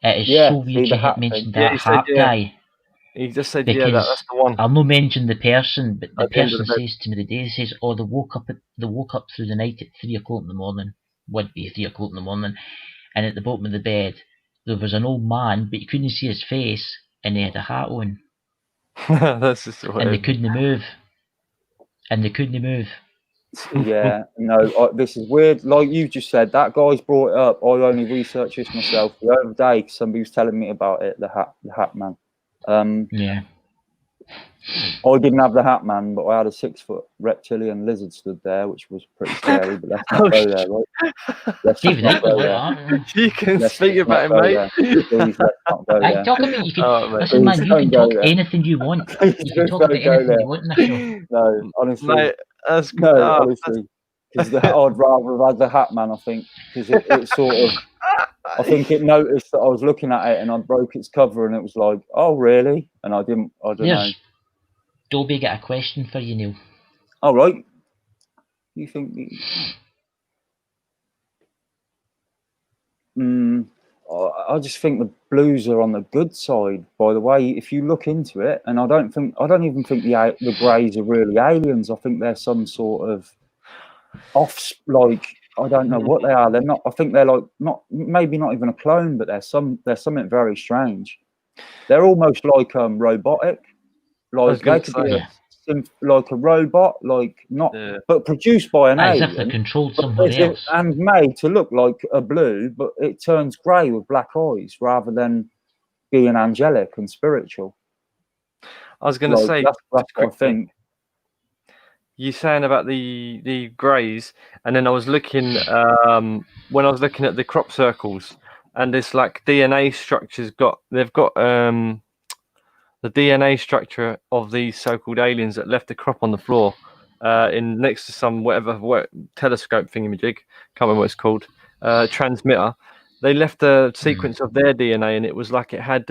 It is so weird you mentioned that hat guy. He just said, that's the one. I'll not mention the person, but the person says to me today, says, they woke up through the night at 3 o'clock in the morning. Would be 3 o'clock in the morning, and at the bottom of the bed there was an old man, but you couldn't see his face, and he had a hat on. That's just weird. And they couldn't move. Yeah, no, this is weird. Like you just said, that guy's brought it up. I only researched this myself the other day because somebody was telling me about it. The hat man. Yeah. I didn't have the hat man, but I had a 6-foot reptilian lizard stood there, which was pretty scary. But let's not go there, right? Let's not go there. You can speak about it, mate. Please, let's not go there. Talk about you can. Listen, man, you can talk anything you want. You can talk about anything you want in the show. No, honestly, mate, that's good. No, honestly, because I'd rather have had the hat man. I think because it sort of. I think it noticed that I was looking at it and I broke its cover and it was like, oh, really? And I don't know. Dobie got a question for you, Neil. All right. You think... I just think the Blues are on the good side, by the way, if you look into it. And I don't even think the Greys are really aliens. I think they're some sort of I don't know what they are. They're not. I think they're like maybe not even a clone, but they're something very strange. They're almost like robotic. Like they could be like a robot, but produced by an alien. As if they're controlled somewhere else. And made to look like a blue, but it turns grey with black eyes rather than being angelic and spiritual. I was going to say that's what I think. You saying about the greys, and then I was looking when I was looking at the crop circles, and this like DNA structures they've got the DNA structure of these so-called aliens that left the crop on the floor in next to some whatever telescope thingamajig, can't remember what it's called, transmitter. They left a sequence of their DNA, and it was like it had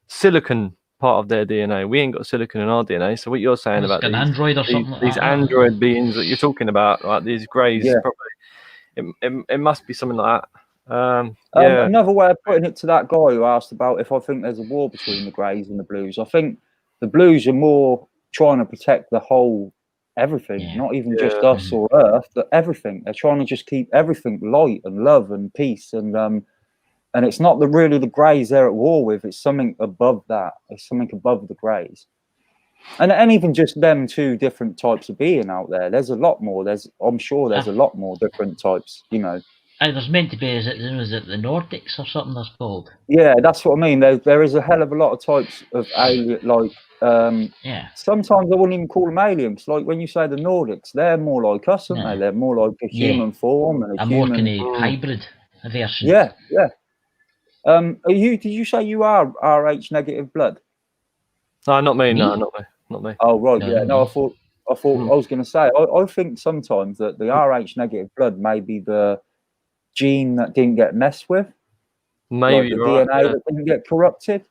silicon part of their DNA. We ain't got silicon in our DNA. So what you're saying about an android or something like these that, android beings that you're talking about, like these greys, probably it must be something like that. Another way of putting it to that guy who asked about if I think there's a war between the Greys and the Blues. I think the Blues are more trying to protect the whole everything, not even just us or Earth, but everything. They're trying to just keep everything light and love and peace and it's not really the Greys they're at war with. It's something above that. It's something above the Greys. And even just them two different types of being out there. There's a lot more. I'm sure there's a lot more different types, you know. And there's meant to be, is it the Nordics or something that's called? Yeah, that's what I mean. There is a hell of a lot of types of alien, like Sometimes I wouldn't even call them aliens. Like when you say the Nordics, they're more like us, aren't they? They're more like a human form and a more human kind of hybrid version. Yeah. Did you say you are Rh negative blood? No, not me. No, not me. Oh right, no. I thought I was going to say. I think sometimes that the Rh negative blood may be the gene that didn't get messed with, maybe like the DNA that didn't get corrupted.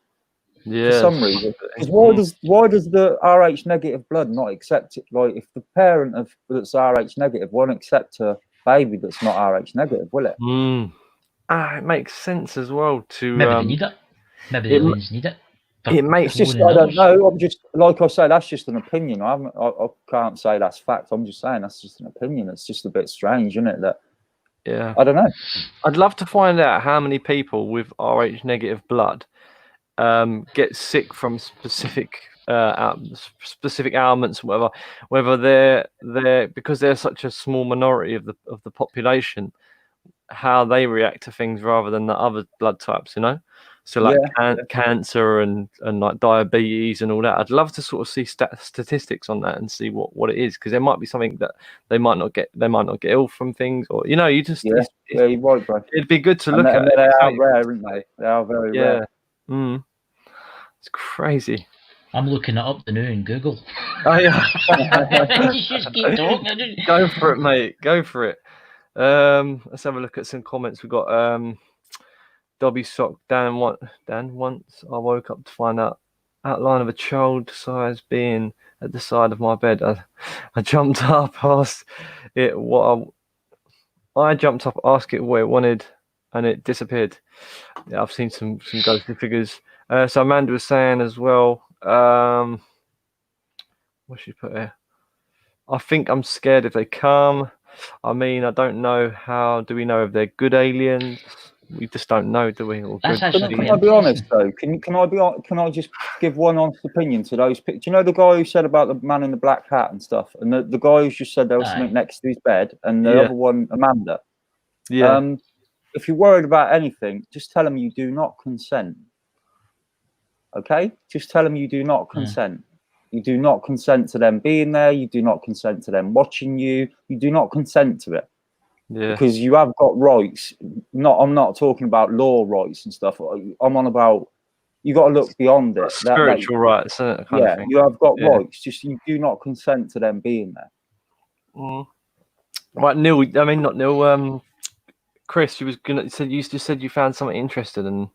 Yeah, for some reason. Because why does the Rh negative blood not accept it? Like if the parent that's Rh negative won't accept a baby that's not Rh negative, will it? It makes sense as well to maybe they need it. Maybe the aliens need it. It makes just I don't know. I'm just like I say, that's just an opinion. I can't say that's fact. I'm just saying that's just an opinion. It's just a bit strange, isn't it? That I don't know. I'd love to find out how many people with Rh negative blood get sick from specific ailments, or whether they're because they're such a small minority of the population, how they react to things rather than the other blood types, so like cancer and like diabetes and all that. I'd love to sort of see statistics on that and see what it is, because there might be something that they might not get ill from things, or you just you're right, bro. It'd be good to look at. They are rare, aren't they? They are very rare. It's crazy. I'm looking it up the new in Google. Oh yeah. Just keep talking. Go for it, mate. Go for it. Let's have a look at some comments. We've got Dobby Sock. Dan, once I woke up to find out outline of a child-sized being at the side of my bed. I jumped up, asked it I jumped up, asked it what it wanted, and it disappeared. Yeah, I've seen some ghostly figures. So Amanda was saying as well, what she put here? I think I'm scared if they come. I mean, I don't know. How do we know if they're good aliens? We just don't know, do we? Or That's can I be honest though? Can I just give one honest opinion to those pictures? Do you know the guy who said about the man in the black hat and stuff, and the guy who just said there was something next to his bed, and the other one, Amanda. Yeah. If you're worried about anything, just tell them you do not consent. Okay? Just tell them you do not consent. You do not consent to them being there. You do not consent to them watching you. You do not consent to it. Yeah. Because you have got rights. I'm not talking about law rights and stuff. I'm on about you got to look beyond it. Spiritual rights. Kind of thing. You have got rights. Just you do not consent to them being there. Right, Neil. I mean, not Neil. Chris, you just said you found something interesting, and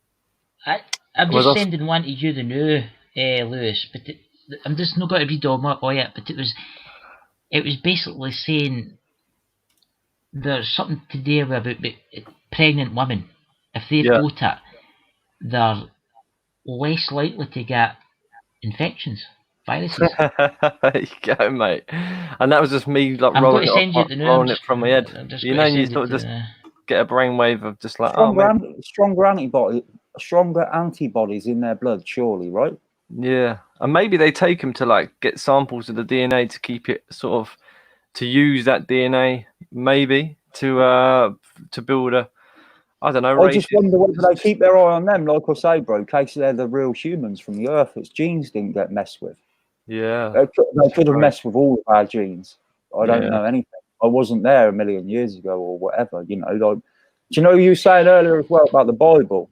I'm just sending one to you, the new Lewis, but I'm just not going to read all yet. But it was basically saying there's something to do about pregnant women. If they've got it, they're less likely to get infections, viruses. There you go, mate. And that was just me like rolling it from my head. You sort of just get a brainwave of just like stronger antibodies in their blood, surely, right? Yeah, and maybe they take them to like get samples of the DNA to keep it sort of to use that DNA, maybe to build a. I don't know. I just wonder whether they keep their eye on them, like I say, bro, in case they're the real humans from the Earth. Its genes didn't get messed with. Yeah, they could have messed with all of our genes. I don't know anything. I wasn't there a million years ago or whatever. Like, do you know you were saying earlier as well about the Bible?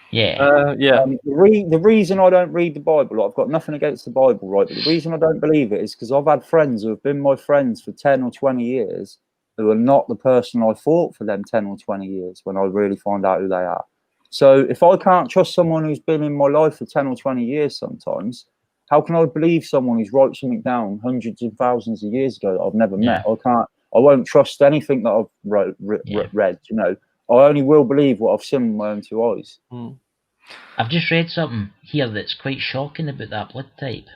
Yeah. The reason I don't read the Bible, I've got nothing against the Bible, right? But the reason I don't believe it is because I've had friends who have been my friends for 10 or 20 years who are not the person I thought for them 10 or 20 years when I really find out who they are. So if I can't trust someone who's been in my life for 10 or 20 years sometimes, how can I believe someone who's wrote something down hundreds and thousands of years ago that I've never met? I won't trust anything that I've read, I only will believe what I've seen with my own two eyes. I've just read something here that's quite shocking about that blood type.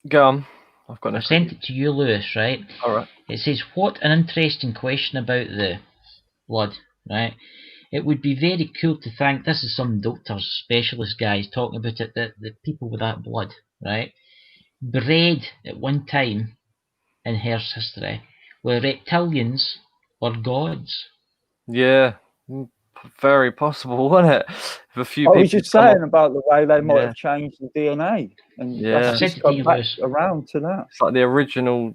Go on. I've sent it to you, Lewis, right? All right. It says, what an interesting question about the blood, right? It would be very cool to think, this is some doctors, specialist guys talking about it, that the people with that blood, right, bred at one time in Earth's history were reptilians or gods. Yeah, very possible, wasn't it? If a few I people was just saying about the way they might have changed the DNA, and Yeah. that's just come back around to that. It's like the original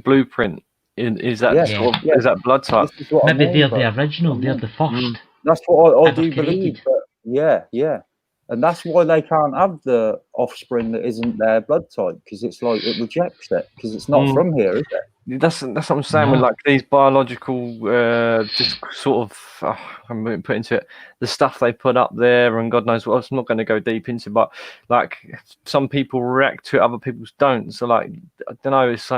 blueprint. Is that sort of, is that blood type? This is what Maybe I mean, they're the original. They're the first. That's what I ever do believe. But yeah, and that's why they can't have the offspring that isn't their blood type, because it's like it rejects it, because it's not from here, is it? That's what I'm saying with like these biological, just sort of, I'm put into it, the stuff they put up there, and God knows what else. I'm not going to go deep into, but like some people react to it, other people don't. So like, I don't know, it's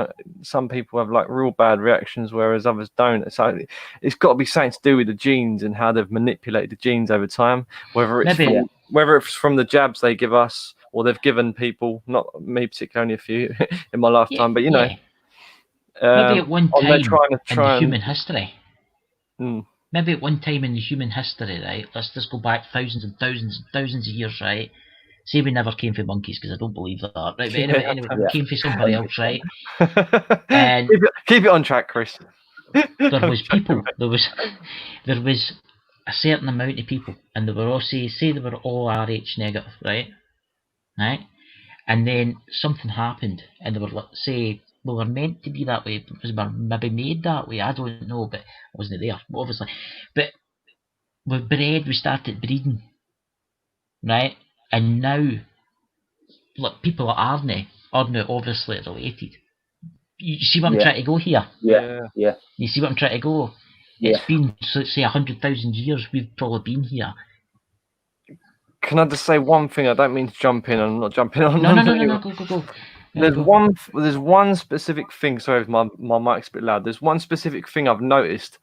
some people have like real bad reactions, whereas others don't. So it's got to be something to do with the genes and how they've manipulated the genes over time, whether it's from the jabs they give us or they've given people, not me particularly, only a few in my lifetime, but you know. Maybe at one time in human history. Maybe at one time in the human history, right? Let's just go back thousands and thousands and thousands of years, right? Say we never came from monkeys, because I don't believe that, right? But anyway, we came from somebody else, right? And keep it on track, Chris. There was people. There was a certain amount of people, and they were all say they were all Rh negative, right? Right? And then something happened, and they were like, say, we were meant to be that way, because we were maybe made that way, I don't know, but I wasn't there, obviously. But we started breeding, right? And now, look, people are now obviously related. You see what I'm trying to go here? Yeah. You see what I'm trying to go? It's been, say, 100,000 years we've probably been here. Can I just say one thing? I don't mean to jump in. I'm not jumping on. No, go. There's one specific thing. Sorry if my mic's a bit loud. There's one specific thing I've noticed.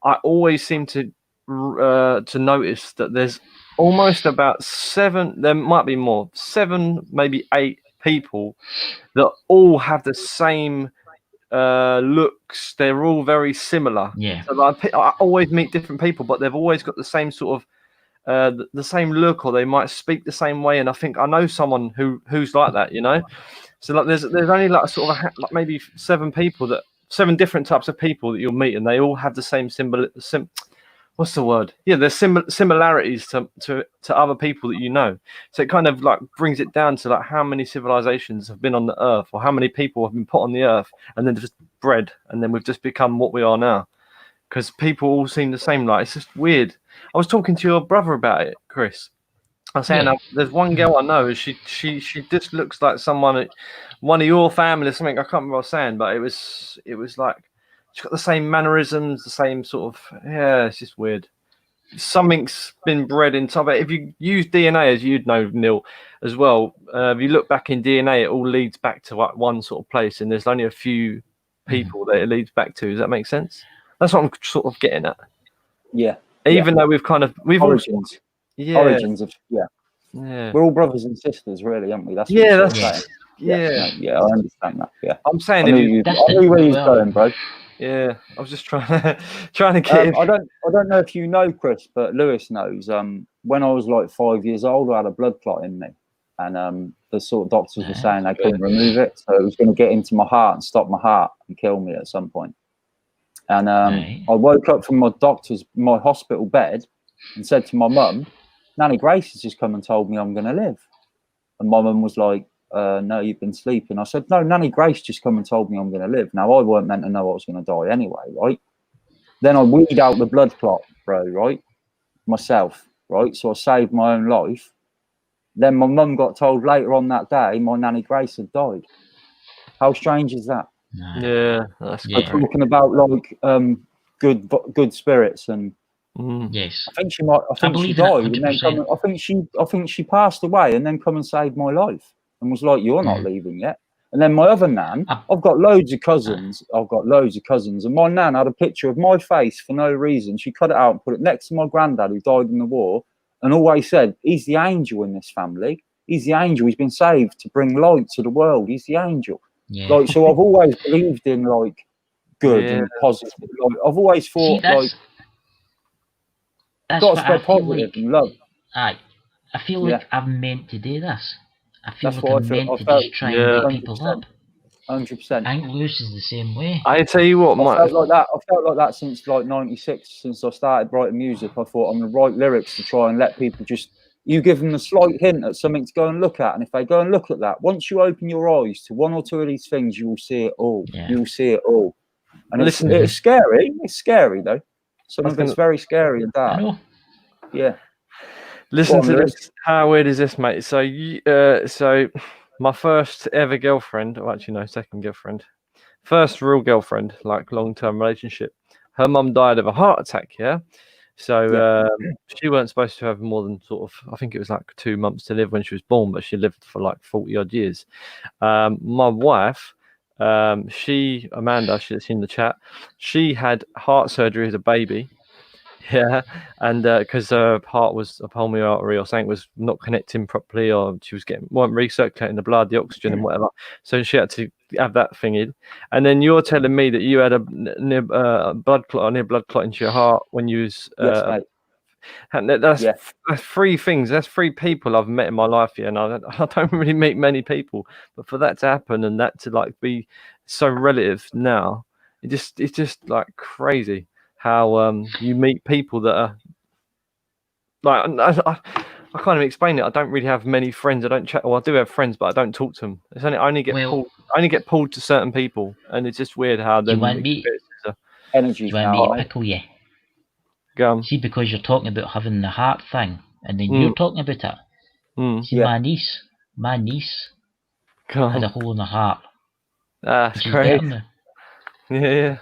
I always seem to notice that there's almost about 7. There might be more. 7, maybe 8 people that all have the same looks. They're all very similar. Yeah. So I always meet different people, but they've always got the same sort of. The same look, or they might speak the same way, and I think I know someone who's like that, you know. So like, there's only like sort of like maybe 7 different types of people that you'll meet, and they all have the same what's the word? Yeah, there's similarities to other people that you know. So it kind of like brings it down to like how many civilizations have been on the earth, or how many people have been put on the earth, and then just bred, and then we've just become what we are now. Because people all seem the same. Like, it's just weird. I was talking to your brother about it, Chris. I was saying there's one girl I know. She just looks like one of your family or something. I can't remember what I was saying, but it was like she's got the same mannerisms, the same sort of It's just weird. Something's been bred in top. If you use DNA, as you'd know, Neil, as well, if you look back in DNA, it all leads back to like one sort of place, and there's only a few people that it leads back to. Does that make sense? That's what I'm sort of getting at. Yeah. Even though we've origins. Origins of we're all brothers and sisters, really, aren't we? That's what that's I understand that. Yeah. I'm saying I knew where he's going, bro. Yeah, I was just trying to get. I don't know if you know, Chris, but Lewis knows. When I was like 5 years old, I had a blood clot in me, and the sort of doctors were saying they couldn't remove it, so it was going to get into my heart and stop my heart and kill me at some point. And I woke up from my hospital bed and said to my mum, Nanny Grace has just come and told me I'm going to live. And my mum was like, no, you've been sleeping. I said, no, Nanny Grace just come and told me I'm going to live. Now, I weren't meant to know I was going to die anyway, right? Then I weed out the blood clot, bro, right? Myself, right? So I saved my own life. Then my mum got told later on that day my Nanny Grace had died. How strange is that? Yeah, that's we're talking about like good spirits, and yes, I think she died, and then I think she passed away, and then come and saved my life, and was like, "You're not leaving yet." And then my other nan, I've got loads of cousins. And my nan had a picture of my face for no reason. She cut it out and put it next to my granddad, who died in the war, and always said, "He's the angel in this family. He's the angel. He's been saved to bring light to the world. He's the angel." Yeah. Like, so I've always believed in like good and positive. Like, I've always thought that's got to spread positive and love. I feel like I'm meant to do this. I feel like I'm meant to just try and wake people up. 100%. I think Lewis is the same way. I tell you what, I felt like that since like '96, since I started writing music. I thought I'm going to write lyrics to try and let people you give them a slight hint at something to go and look at. And if they go and look at that, once you open your eyes to one or two of these things, you will see it all. Yeah. You will see it all. And it's scary. It's scary though. Some of it's very scary and dark. I know. Yeah. Listen to this. How weird is this, mate? So so my first ever girlfriend, or actually no, second girlfriend, first real girlfriend, like long-term relationship. Her mum died of a heart attack. Yeah. So she weren't supposed to have more than sort of, I think it was like 2 months to live when she was born, but she lived for like 40 odd years. My wife, Amanda, she's in the chat, she had heart surgery as a baby. Yeah, and because her heart was a pulmonary artery or something was not connecting properly, or she weren't recirculating the blood, the oxygen and whatever. So she had to have that thing in. And then you're telling me that you had a near blood clot into your heart when you was. Yes, mate. And that's 3 things. That's 3 people I've met in my life. Yeah, and I don't really meet many people, but for that to happen and that to like be so relative now, it's just like crazy. How you meet people that are like I can't even explain it. I don't really have many friends. I don't chat. Well, I do have friends, but I don't talk to them. It's only I only get pulled to certain people, and it's just weird how them energy. Do you want me to pickle you? Go on. See, because you're talking about having the heart thing, and then you're talking about it. See, my niece had a hole in her heart. That's crazy. Yeah.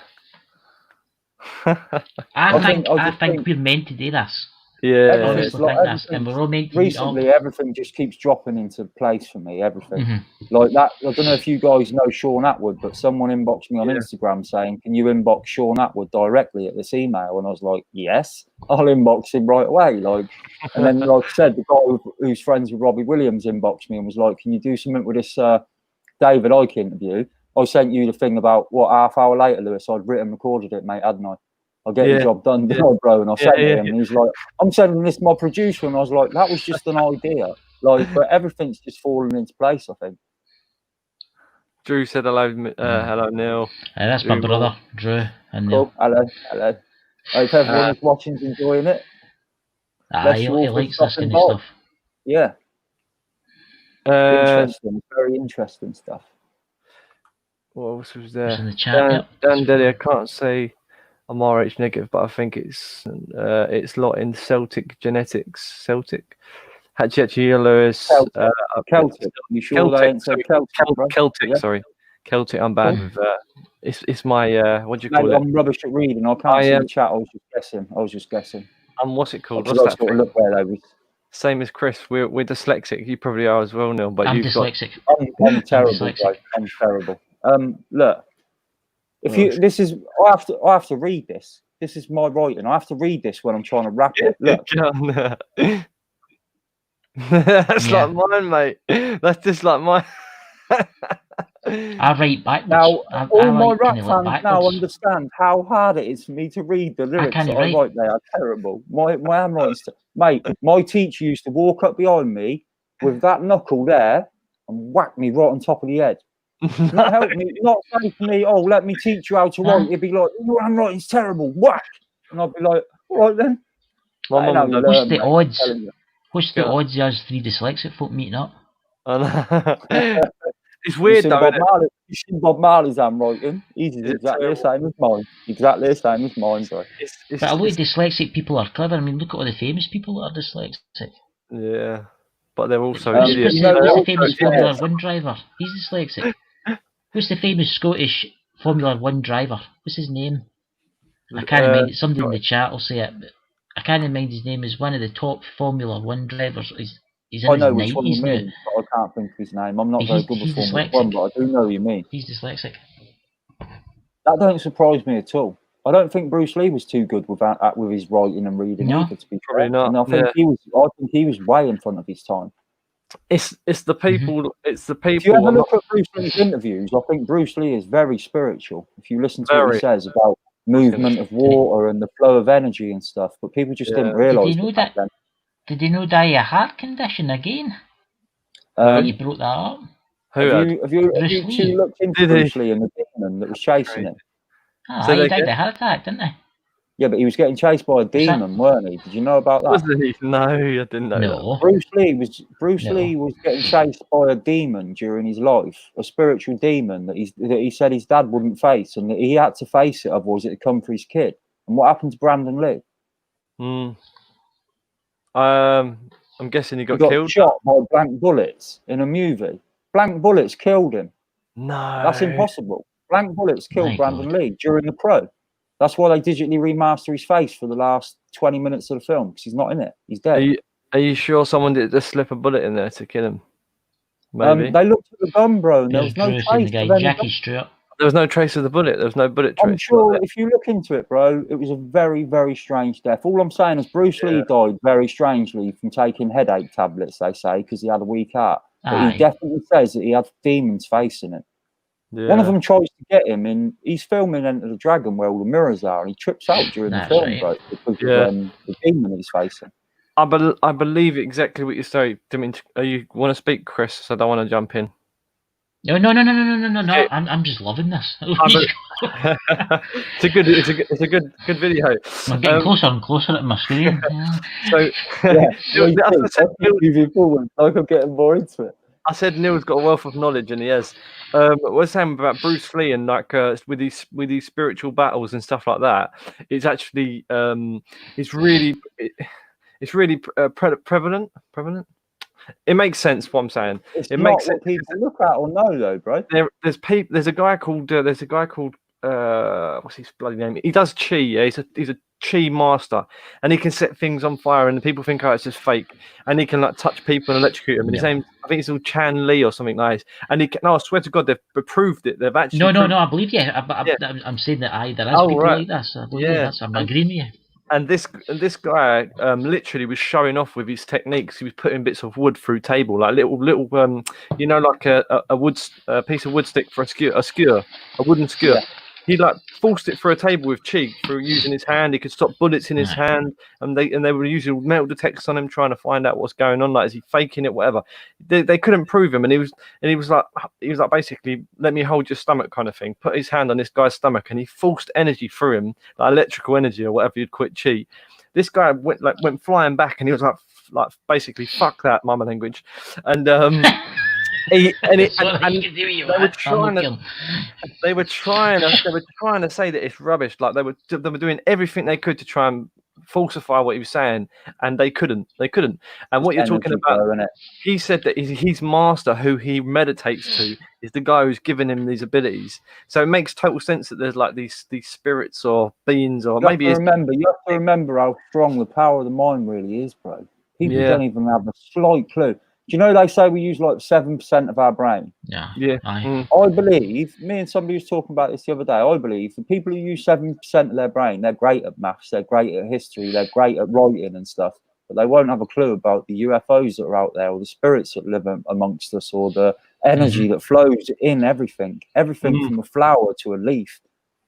I think we're meant to do this. Yeah, honestly think this, and we're all meant to. Recently, everything just keeps dropping into place for me. Everything like that. I don't know if you guys know Sean Atwood, but someone inboxed me on Instagram saying, "Can you inbox Sean Atwood directly at this email?" And I was like, "Yes, I'll inbox him right away." Like, and then, like I said, the guy who's friends with Robbie Williams inboxed me and was like, "Can you do something with this David Icke interview?" I sent you the thing about half hour later, Lewis. I'd recorded it, mate, hadn't I? I'll get the job done, bro. And I sent it him, and he's like, "I'm sending this to my producer," and I was like, "That was just an idea." Like, but everything's just falling into place, I think. Drew said hello. Hello, Neil. That's my brother, Drew. And cool. Hello. I hope everyone who's watching is enjoying it. He likes this kind of stuff. Yeah. Interesting, very interesting stuff. What else was there? In the chat, Dan Delly, I can't say I'm RH negative, but I think it's lot in Celtic genetics. Celtic. Hatchetty Lewis. Celtic. You sure they ain't said Celtic? Celtic, yeah. Sorry. Celtic, I'm bad with it's my what do you call it? I'm rubbish at reading. I can't see the chat. I was just guessing. What's it called? What's that thing? Look where they was. Same as Chris. We're dyslexic. You probably are as well, Neil. But I'm dyslexic. I'm terrible. I'm terrible. Look. I have to read this. This is my writing. I have to read this when I'm trying to rap it. Look. That's like mine, mate. That's just like mine. I write backwards. Now, all my rap fans now understand how hard it is for me to read the lyrics that I write. They are terrible. My handwriting's mate, my teacher used to walk up behind me with that knuckle there and whack me right on top of the head. Not help me, not say to me, "Oh, let me teach you how to write." He'd be like, "Your handwriting's terrible." Whack, and I'd be like, "All right then." What's the odds? What's the odds of us 3 dyslexic folk meeting up? It's weird though. You see Bob Marley's handwriting? He's exactly the same as mine. Exactly the same as mine, bro. But a lot of dyslexic people are clever. I mean, look at all the famous people that are dyslexic. Yeah, but they're also idiots. Who's the famous Formula 1 driver? He's dyslexic. Who's the famous Scottish Formula 1 driver? What's his name? I can't remember. Somebody in the chat will say it, but I can't remember his name. Is one of the top Formula 1 drivers. He's in his 90s now. But I can't think of his name. I'm not very good with Formula 1, but I do know what you mean. He's dyslexic. That don't surprise me at all. I don't think Bruce Lee was too good with his writing and reading either, to be probably not. And I think he was way in front of his time. It's the people. It's the people. If you ever look at Bruce Lee's interviews, I think Bruce Lee is very spiritual. If you listen to what he says about movement of water and the flow of energy and stuff, but people just didn't realise. Did he know die a heart condition again? You brought that up. Have you looked into Bruce Lee and the demon that was chasing him? Oh, he died of a heart attack, didn't he? Yeah, but he was getting chased by a demon, weren't he? Did you know about that? Wasn't he? No, I didn't know that. Bruce Lee was getting chased by a demon during his life, a spiritual demon that he said his dad wouldn't face, and that he had to face it, otherwise it'd come for his kid. And what happened to Brandon Lee? I'm guessing he got killed. Shot by blank bullets in a movie. Blank bullets killed him. No, that's impossible. Blank bullets killed Brandon Lee during the Crow. That's why they digitally remaster his face for the last 20 minutes of the film, because he's not in it. He's dead. Are you sure someone did just slip a bullet in there to kill him? Maybe. They looked at the gun, bro, and there was no trace of any Jackie Stewart. There was no trace of the bullet. There was no bullet trace. I'm sure if you look into it, bro, it was a very, very strange death. All I'm saying is Bruce Lee died very strangely from taking headache tablets, they say, because he had a weak heart. But he definitely says that he had demons facing him. Yeah. One of them tries to get him in. He's filming Enter the Dragon where all the mirrors are, and he trips out during the film, bro, because of the demon he's facing. I believe exactly what you're saying. You want to speak, Chris? So I don't want to jump in. No. I'm just loving this. It's a good video. I'm getting closer and closer to my screen. Moving forward, like I'm getting more into it. I said Neil's got a wealth of knowledge, and he has. We're saying about Bruce Lee and like with these spiritual battles and stuff like that. It's actually it's really prevalent. It makes sense what I'm saying. It makes sense. People look at or know though, bro. There's a guy called what's his bloody name? He does chi. Yeah, he's a chi master, and he can set things on fire, and people think, oh, it's just fake. And he can like touch people and electrocute them. And his name, I think it's called Chan Lee or something like that. And he can. No, I swear to God, they've proved it. They've actually. No. I believe you. I'm saying that there is people like this. I believe that's. I'm agreeing with you. And this guy literally was showing off with his techniques. He was putting bits of wood through table, like little like a piece of wood stick for a wooden skewer. He like forced it through a table with chi through using his hand. He could stop bullets in his hand, and they were using metal detectors on him, trying to find out what's going on. Like, is he faking it? Whatever. They couldn't prove him, and he was like basically, let me hold your stomach kind of thing. Put his hand on this guy's stomach, and he forced energy through him, like electrical energy or whatever you'd quit chi. This guy went flying back, and he was like basically fuck that, mama language, and they were trying to say that it's rubbish. Like they were doing everything they could to try and falsify what he was saying, and they couldn't. And what you're talking about, he said that his master, who he meditates to, is the guy who's given him these abilities. So it makes total sense that there's like these spirits or beings, or maybe. You have to remember how strong the power of the mind really is, bro. People don't even have a slight clue. Do you know they say we use like 7% of our brain? Yeah. I believe, me and somebody was talking about this the other day, I believe the people who use 7% of their brain, they're great at maths, they're great at history, they're great at writing and stuff, but they won't have a clue about the UFOs that are out there, or the spirits that live amongst us, or the energy that flows in everything from a flower to a leaf.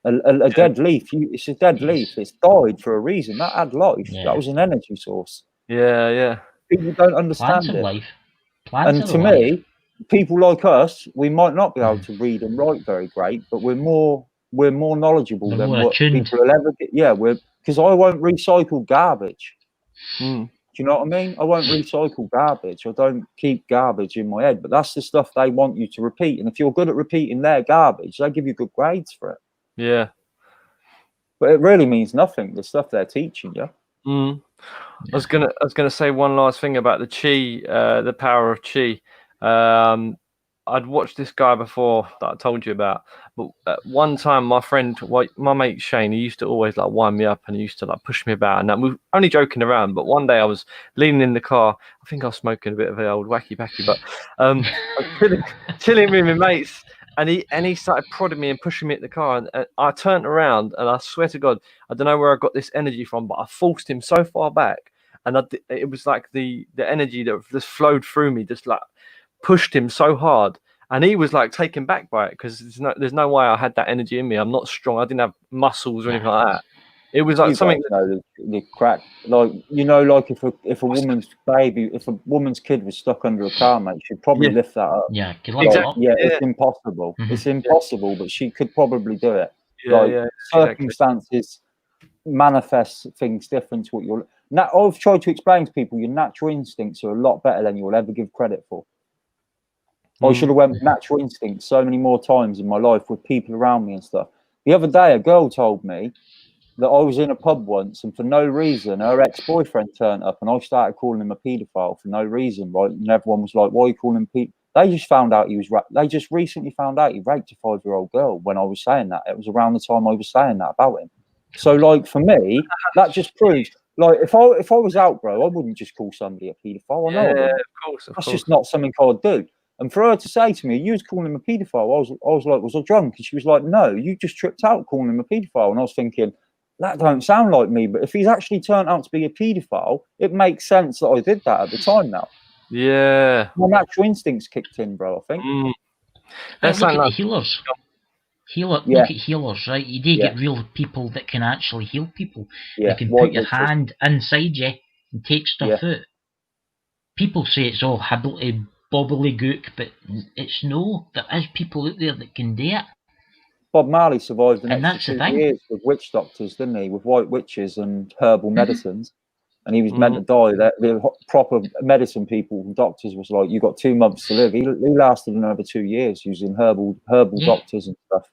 A dead leaf, it's a dead leaf. It's died for a reason. That had life. That was an energy source. Yeah. People don't understand it. Life. And to me, people like us, we might not be able to read and write very great, but we're more knowledgeable than what people will ever get. Yeah, because I won't recycle garbage. Do you know what I mean? I won't recycle garbage. I don't keep garbage in my head, but that's the stuff they want you to repeat. And if you're good at repeating their garbage, they give you good grades for it. Yeah. But it really means nothing, the stuff they're teaching you. I was gonna say one last thing about the chi, the power of chi. I'd watched this guy before that I told you about, but one time my mate Shane, he used to always like wind me up, and he used to like push me about, and we were only joking around. But one day I was leaning in the car. I think I was smoking a bit of the old wacky backy, but I was chilling with my mates. And he started prodding me and pushing me at the car, and I turned around, and I swear to God, I don't know where I got this energy from, but I forced him so far back, and it was like the energy that just flowed through me, just like pushed him so hard, and he was like taken back by it, because there's no way I had that energy in me. I'm not strong. I didn't have muscles or anything like that. It was like something. The crack, like like if a woman's kid was stuck under a car, mate, she'd probably lift that up. Yeah, exactly. Yeah, it's impossible. Mm-hmm. It's impossible, but she could probably do it. Circumstances manifest things different to what you're. Now, I've tried to explain to people your natural instincts are a lot better than you'll ever give credit for. I should have went with natural instincts so many more times in my life with people around me and stuff. The other day, a girl told me that I was in a pub once, and for no reason, her ex-boyfriend turned up, and I started calling him a paedophile for no reason, right? And everyone was like, "Why are you calling him paedophile?" They just found out they just recently found out he raped a 5-year-old girl when I was saying that. It was around the time I was saying that about him. So, like, for me, that just proves, like, if I was out, bro, I wouldn't just call somebody a paedophile. I know. Yeah, of course. That's just not something I'd do. And for her to say to me, "You was calling him a paedophile," I was like, "Was I drunk?" And she was like, "No, you just tripped out calling him a paedophile." And I was thinking, that don't sound like me. But if he's actually turned out to be a paedophile, it makes sense that I did that at the time now. Yeah. My natural instincts kicked in, bro, I think. Look at the healers. Look at healers, right? You do get real people that can actually heal people. They can put your hand inside you and take stuff out. People say it's all bobbly-gook, but it's no. There is people out there that can do it. Bob Marley survived the next 2 years with witch doctors, didn't he? With white witches and herbal medicines. And he was meant to die. The proper medicine people and doctors was like, "You got 2 months to live." He lasted another 2 years using herbal doctors and stuff.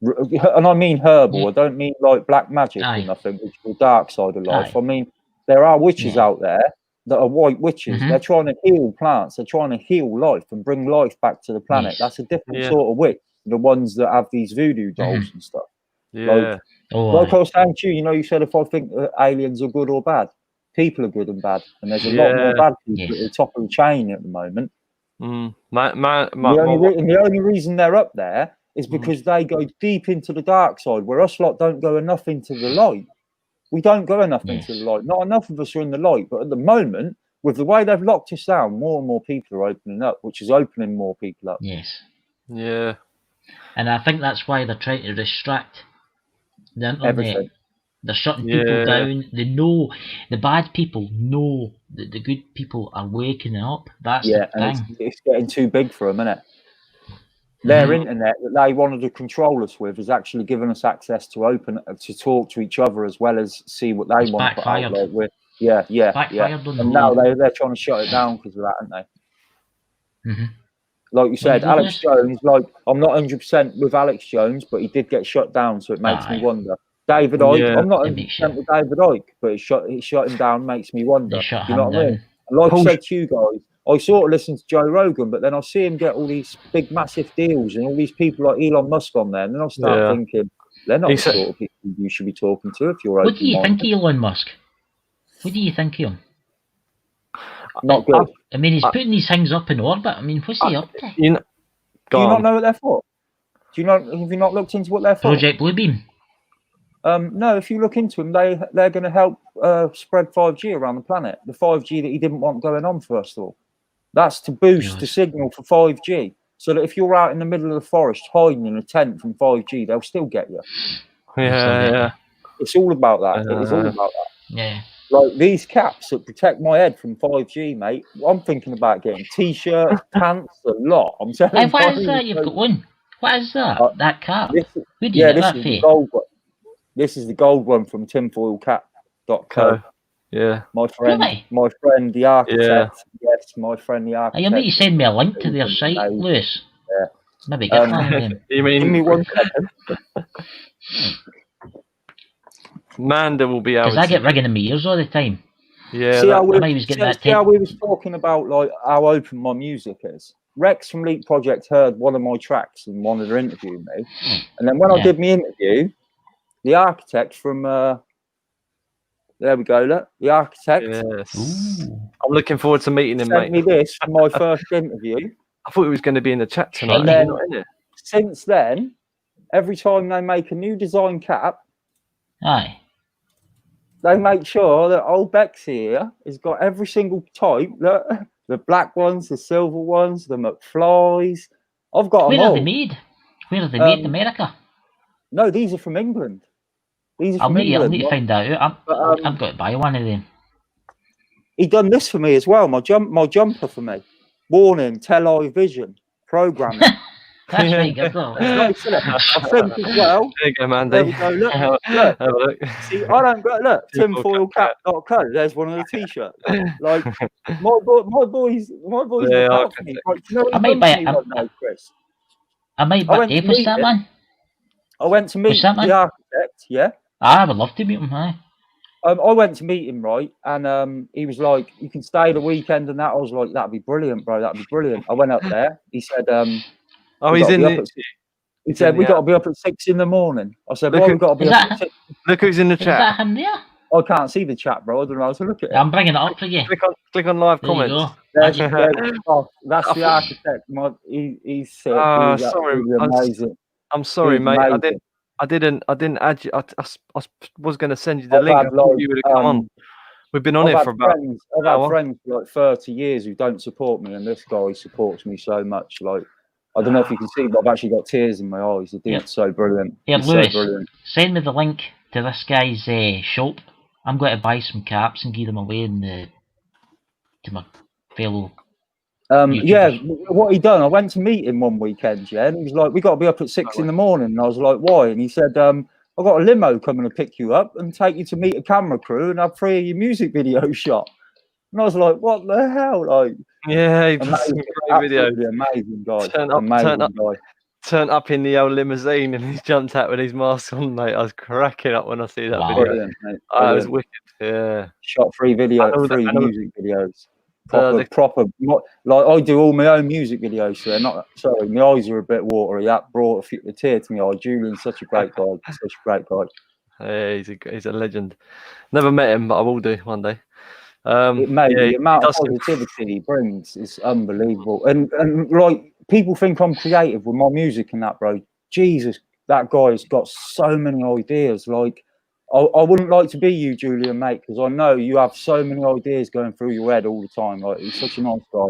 And I mean herbal. I don't mean like black magic or nothing, which is the dark side of life. I mean, there are witches out there that are white witches. They're trying to heal plants. They're trying to heal life and bring life back to the planet. That's a different sort of witch. The ones that have these voodoo dolls and stuff. Yeah. Like I was saying to you, you said if I think aliens are good or bad. People are good and bad. And there's a lot more bad people at the top of the chain at the moment. The only reason they're up there is because they go deep into the dark side, where us lot don't go enough into the light. We don't go enough into the light. Not enough of us are in the light. But at the moment, with the way they've locked us down, more and more people are opening up, which is opening more people up. Yes. Yeah. And I think that's why they're trying to restrict the internet. Everything. They're shutting people down. They know, the bad people know that the good people are waking up. That's the thing. It's getting too big for them, isn't it? Their internet that they wanted to control us with has actually given us access to talk to each other as well as see what they want to put out. And now they're trying to shut it down because of that, aren't they? Like you said, Alex Jones, like, I'm not 100% with Alex Jones, but he did get shut down, so it makes me wonder. David Icke, I'm not 100% with David Icke, but it shut him down makes me wonder. You know what I mean? And like I said to you guys, I sort of listen to Joe Rogan, but then I see him get all these big, massive deals and all these people like Elon Musk on there, and then I start thinking, they're not the sort of people you should be talking to if you're open-minded. What do you think, Elon Musk? What do you think of him? Not good. I mean, he's putting these things up in orbit. I mean, what's he up to? Do you not know what they're for? Have you not looked into what they're for? Project Bluebeam. No, if you look into them, they're going to help spread 5G around the planet. The 5G that he didn't want going on, first of all. That's to boost the signal for 5G. So that if you're out in the middle of the forest hiding in a tent from 5G, they'll still get you. Yeah. It's all about that. It is all about that. Yeah. Like these caps that protect my head from 5G, mate. I'm thinking about getting t-shirts, pants, a lot. I'm telling you. Why is that? You've got one. What is that? That cap? Who did you get that for? The gold one. This is the gold one from tinfoilcap.co. Yeah. My friend, the architect. Yes, my friend, the architect. I bet you send me a link to their site, Lewis. Yeah. Maybe get one of them. You mean? Give me 1 second. Manda will be able to... Because I get rigging in my ears all the time. Yeah. See how we was talking about like how open my music is. Rex from Leap Project heard one of my tracks and wanted to interview me. And then when I did my interview, the architect from there we go, look. The architect. Yes. I'm looking forward to meeting him, mate. Sent me this for my first interview. I thought he was going to be in the chat tonight. And then, since then, every time they make a new design cap, they make sure that old Bex here has got every single type. Look, the black ones, the silver ones, the McFlys. I've got them all. Where are they made? Where are they made in America? No, these are from England. I'll need to find that out. I've got to buy one of them. He done this for me as well. My jumper for me. Warning: tell-eye vision programming. That's right, good though. I think as well. There you go, man. There we go. Look. See, I don't got tinfoilcap.co. There's one of the t-shirts. Like my boys look out for me. Like, you know I might buy it. Chris. I might buy it. What's that, man? I went to meet the architect. Yeah. I would love to meet him. Aye. I went to meet him, right, and he was like, "You can stay the weekend," and that. I was like, "That'd be brilliant, bro. That'd be brilliant." I went up there. He said, "Oh, he's in." He said, "We got to be up at 6 in the morning." I said, "Why we got to be up at 6?" Look who's in the chat. Is that him there? I can't see the chat, bro. I don't know how to look at it. I'm bringing it up for you. Click on live comments. That's the architect. He's sick. Sorry, amazing. I'm sorry, mate. Amazing. I didn't add you. I was going to send you the link. You would have come on. We've been on it for about. I've had friends for like 30 years who don't support me, and this guy supports me so much. Like, I don't know if you can see, but I've actually got tears in my eyes. The dude's so brilliant. Yeah, Lewis, send me the link to this guy's shop. I'm going to buy some caps and give them away to my fellow. What he done, I went to meet him one weekend, and he was like, "We got to be up at 6 in the morning." And I was like, "Why?" And he said, "I've got a limo coming to pick you up and take you to meet a camera crew and have 3 of your music videos shot." And I was like, "What the hell?" Like, yeah, he does some great videos. Amazing guy. Turn up in the old limousine, and he jumped out with his mask on, mate. I was cracking up when I see that video. Brilliant, mate. It was wicked. Yeah. Shot 3 music videos. Proper. Like, I do all my own music videos, so they're not. Sorry, my eyes are a bit watery. That brought a tear to my eye. Julian's such a great guy. Yeah, he's a legend. Never met him, but I will do one day. The amount of positivity he brings is unbelievable. And like, people think I'm creative with my music and that, bro. Jesus, that guy's got so many ideas. Like, I wouldn't like to be you, Julian, mate, because I know you have so many ideas going through your head all the time. Like, he's such a nice guy.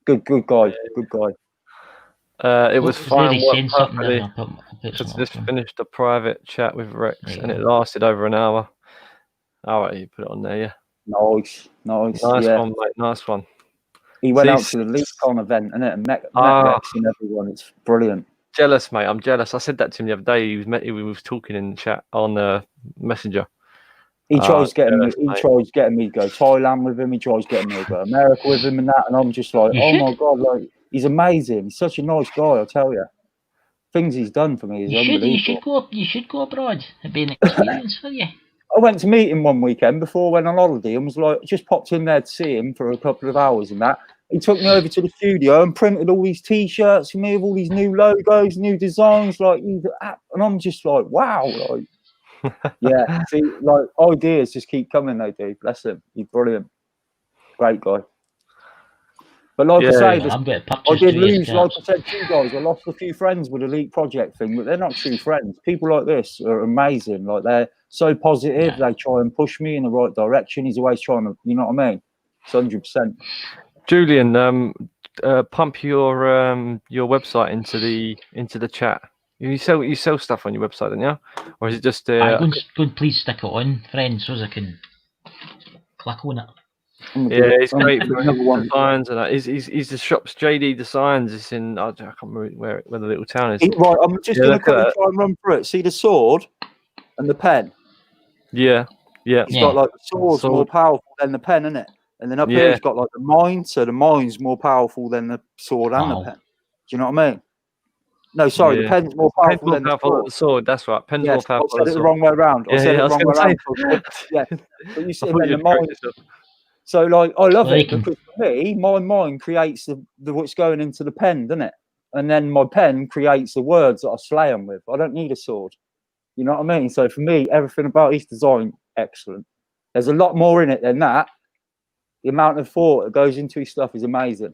Good guy. It was fine. Just finished a private chat with Rex, and it lasted over an hour. All right, you put it on there, yeah. Nice one, mate. Nice one. He went out to the LeapCon event, and met Rex and everyone. It's brilliant. Jealous, mate. I'm jealous. I said that to him the other day. We was talking in the chat on Messenger. He tries getting me. He tries getting me to go Thailand with him. He tries getting me to go America with him and that. And I'm just like, my god, like, he's amazing. He's such a nice guy. I tell you, things he's done for me is unbelievable. You should go abroad. It'd be an experience for you. I went to meet him one weekend before I went on holiday and was like, just popped in there to see him for a couple of hours and that. He took me over to the studio and printed all these T-shirts for me with all these new logos, new designs, like, and I'm just like, wow, like, yeah. See, like, ideas just keep coming, though, dude. Bless him. He's brilliant, great guy. But like I say, I did lose, like I said to you guys, I lost a few friends with the Elite Project thing, but they're not true friends. People like this are amazing. Like, they're so positive. Yeah. They try and push me in the right direction. He's always trying to, you know what I mean? It's 100%. Julian, pump your website into the chat. You sell stuff on your website, don't you? Or is it just? Go and please stick it on, friends, so as I can click on it. Yeah, it's great for designs and that. He's the shop's JD Designs. It's in I can't remember where the little town is. Right, I'm just going to quickly try and run through it. See the sword and the pen. Yeah. He's got like the sword's more powerful than the pen, isn't it? And then up here he's got like the mind, so the mind's more powerful than the sword and the pen. Do you know what I mean? No, sorry, the pen's more powerful than the sword. That's right. Pen's more powerful. I said it the wrong way around. I said it the wrong way around. Yeah, but you see, the mind. So, like, I love it because for me, my mind creates the what's going into the pen, doesn't it? And then my pen creates the words that I slay them with. I don't need a sword. You know what I mean? So for me, everything about his design, excellent. There's a lot more in it than that. The amount of thought that goes into his stuff is amazing.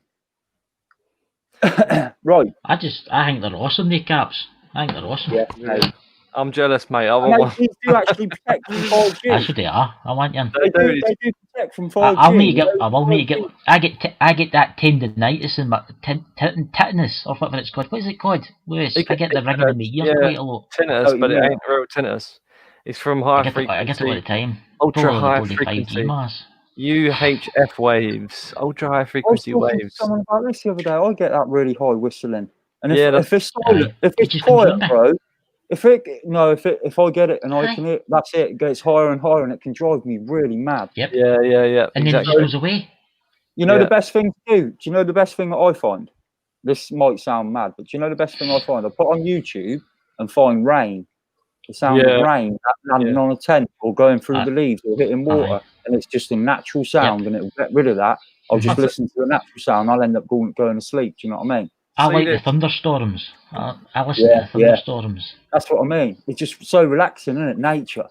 Right. I think they're awesome, the caps. I think they're awesome. Yeah. I'm jealous, mate. I And want one. these do actually protect from 5G. Actually, they are. I want you. They do protect from 5G. I'll need to get. I will need to get. I get that tendinitis in my tetanus or whatever it's called. What is it called, Lewis? I get the ringing in my ear quite a lot. Tinnitus, but it ain't real tinnitus. It's from high frequency. I get it all the time. Ultra high frequency. UHF waves, ultra high frequency waves. I was talking to someone about this the other day. I get that really high whistling, and if it's silent, if it's quiet, bro. If I get it and I can hear, that's it. It gets higher and higher, and it can drive me really mad. Yep. Yeah. And then it just goes away. You know the best thing to do. Do you know the best thing that I find? This might sound mad, but do you know the best thing I find? I put on YouTube and find rain. The sound of rain landing on a tent or going through the leaves or hitting water, and it's just a natural sound, and it'll get rid of that. I'll just listen to the natural sound. I'll end up going to sleep. Do you know what I mean? I like the thunderstorms. I listen to the thunderstorms. That's what I mean. It's just so relaxing, isn't it? Nature.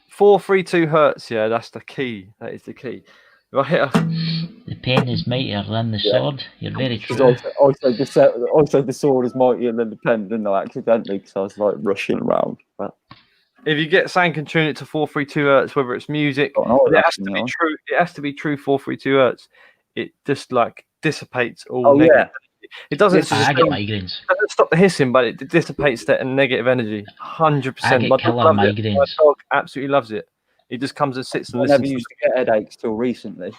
432 hertz. Yeah, that's the key. That is the key. Right. The pen is mightier than the sword. You're very true. I said the sword is mightier than the pen, didn't I? Accidentally, because I was like rushing around. But if you get Sam can tune it to 432 hertz, whether it's music, it has to be true. It has to be true 432 hertz. It just like dissipates all negative. It doesn't. I get migraines. It doesn't stop the hissing, but it dissipates that negative energy. 100%. I get killer migraines. My dog absolutely loves it. He just comes and sits and listens. I never used to get headaches till recently.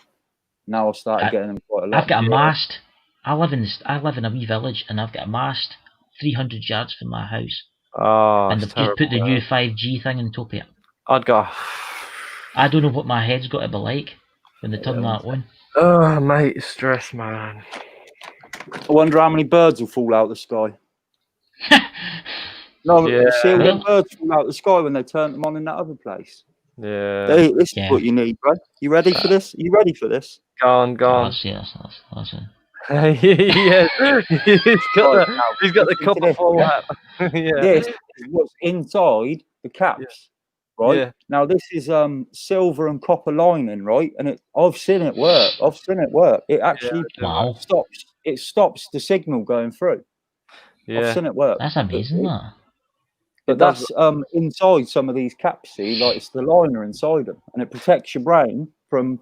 Now I've started getting them quite a lot. I've got a mast. I live in a wee village, and I've got a mast 300 yards from my house. Oh, and they've just put the new 5G thing on top of it. I'd go. I don't know what my head's got to be like when they turn that on. Oh, mate, stress, man. I wonder how many birds will fall out of the sky. See all the birds fall out of the sky when they turn them on in that other place. Yeah. This is what you need, bro. You ready for this? You ready for this? Go on. Yes. Yeah, he's got the copper foil hat. This is what's inside the caps, right? Yeah. Now this is silver and copper lining, right? And I've seen it work. It actually stops. It stops the signal going through. Yeah. I've seen it work. That's amazing, that. But that's inside some of these caps. See, like it's the liner inside them, and it protects your brain from.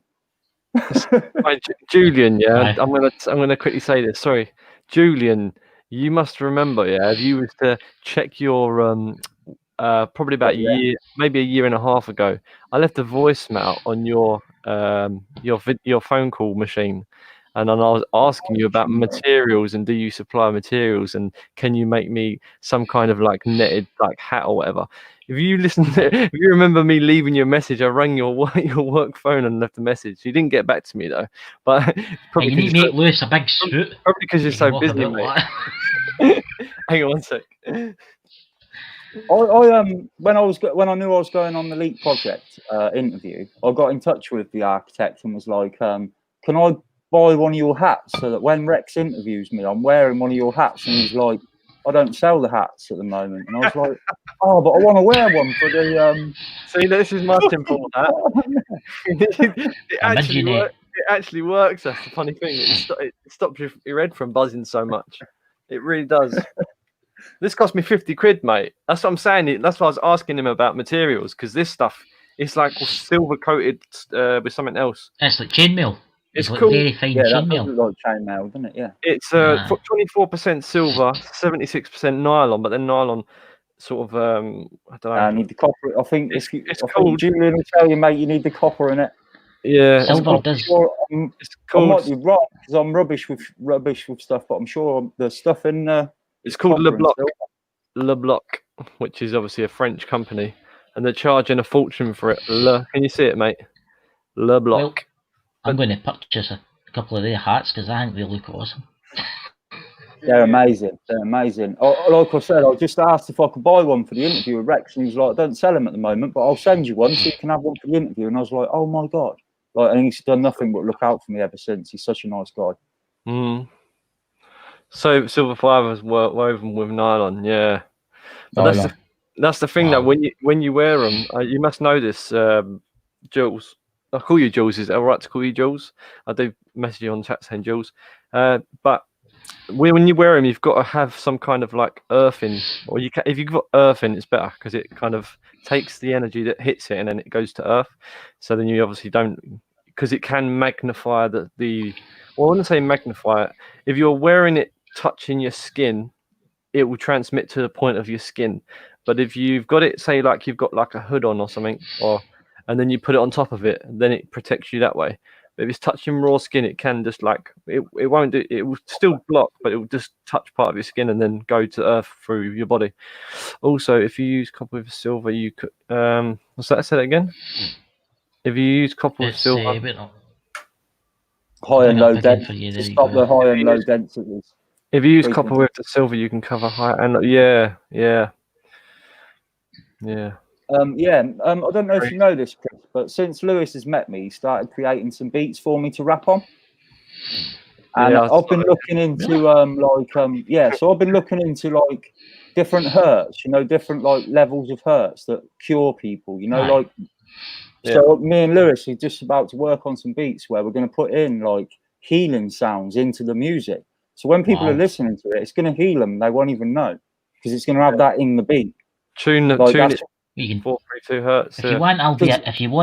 Julian, I'm gonna quickly say this. Sorry, Julian, you must remember, if you was to check your probably about maybe a year and a half ago, I left a voicemail on your phone call machine, and then I was asking you about materials and do you supply materials and can you make me some kind of like netted like hat or whatever. If you remember me leaving you a message, I rang your work phone and left a message. You didn't get back to me though, but probably you need to make Lewis a big suit. Probably because you're so busy, mate. Hang on one sec. When I knew I was going on the Leap Project interview, I got in touch with the architect and was like, "Can I buy one of your hats so that when Rex interviews me, I'm wearing one of your hats?" And he's like, "I don't sell the hats at the moment." And I was like, "Oh, but I want to wear one for the." See, this is my simple hat. It actually works. That's the funny thing. It stops your head from buzzing so much. It really does. This cost me 50 quid, mate. That's what I'm saying. That's why I was asking him about materials, because this stuff is like silver coated with something else. It's like chainmail. It's like cool. Very fine chainmail. Like chainmail, doesn't it? Yeah. It's 24% silver, 76% nylon, but then nylon sort of I don't know. I need the copper. I think it's cool. Julian will tell you, mate. You need the copper in it. Yeah, silver does. It's cool. I might be wrong because I'm rubbish with stuff, but I'm sure the stuff in. It's called Le Bloc, which is obviously a French company, and they're charging a fortune for it. Can you see it, mate? Le Bloc. Well, I'm going to purchase a couple of their hats because I think they look awesome. They're amazing. Like I said, I just asked if I could buy one for the interview with Rex, and he was like, "I don't sell them at the moment, but I'll send you one so you can have one for the interview." And I was like, "Oh my god!" And he's done nothing but look out for me ever since. He's such a nice guy. Mm. So silver fibers woven with nylon, yeah. But that's the thing that when you wear them, you must know this, Jules. I call you Jules. Is it all right to call you Jules? I do message you on chat saying Jules. But when you wear them, you've got to have some kind of like earthing, or if you've got earthing, it's better because it kind of takes the energy that hits it and then it goes to earth. So then you obviously don't, because it can magnify well, I wouldn't say magnify it. If you're wearing it touching your skin, it will transmit to the point of your skin. But if you've got it, say like you've got like a hood on or something, and then you put it on top of it, then it protects you that way. But if it's touching raw skin, it can just like it won't do. It will still block, but it will just touch part of your skin and then go to earth through your body. Also, if you use copper with silver, you could what's that? Say that again. If you use copper with silver, high and low density. To stop the high and low densities. If you use copper with the silver, you can cover high and yeah. I don't know if you know this, Chris, but since Lewis has met me, he started creating some beats for me to rap on. And I've been looking into so I've been looking into like different hertz, different like levels of hertz that cure people, So me and Lewis are just about to work on some beats where we're going to put in like healing sounds into the music. So when people are listening to it, it's going to heal them. They won't even know because it's going to have that in the beat. Tune it. 432 hertz. If you want,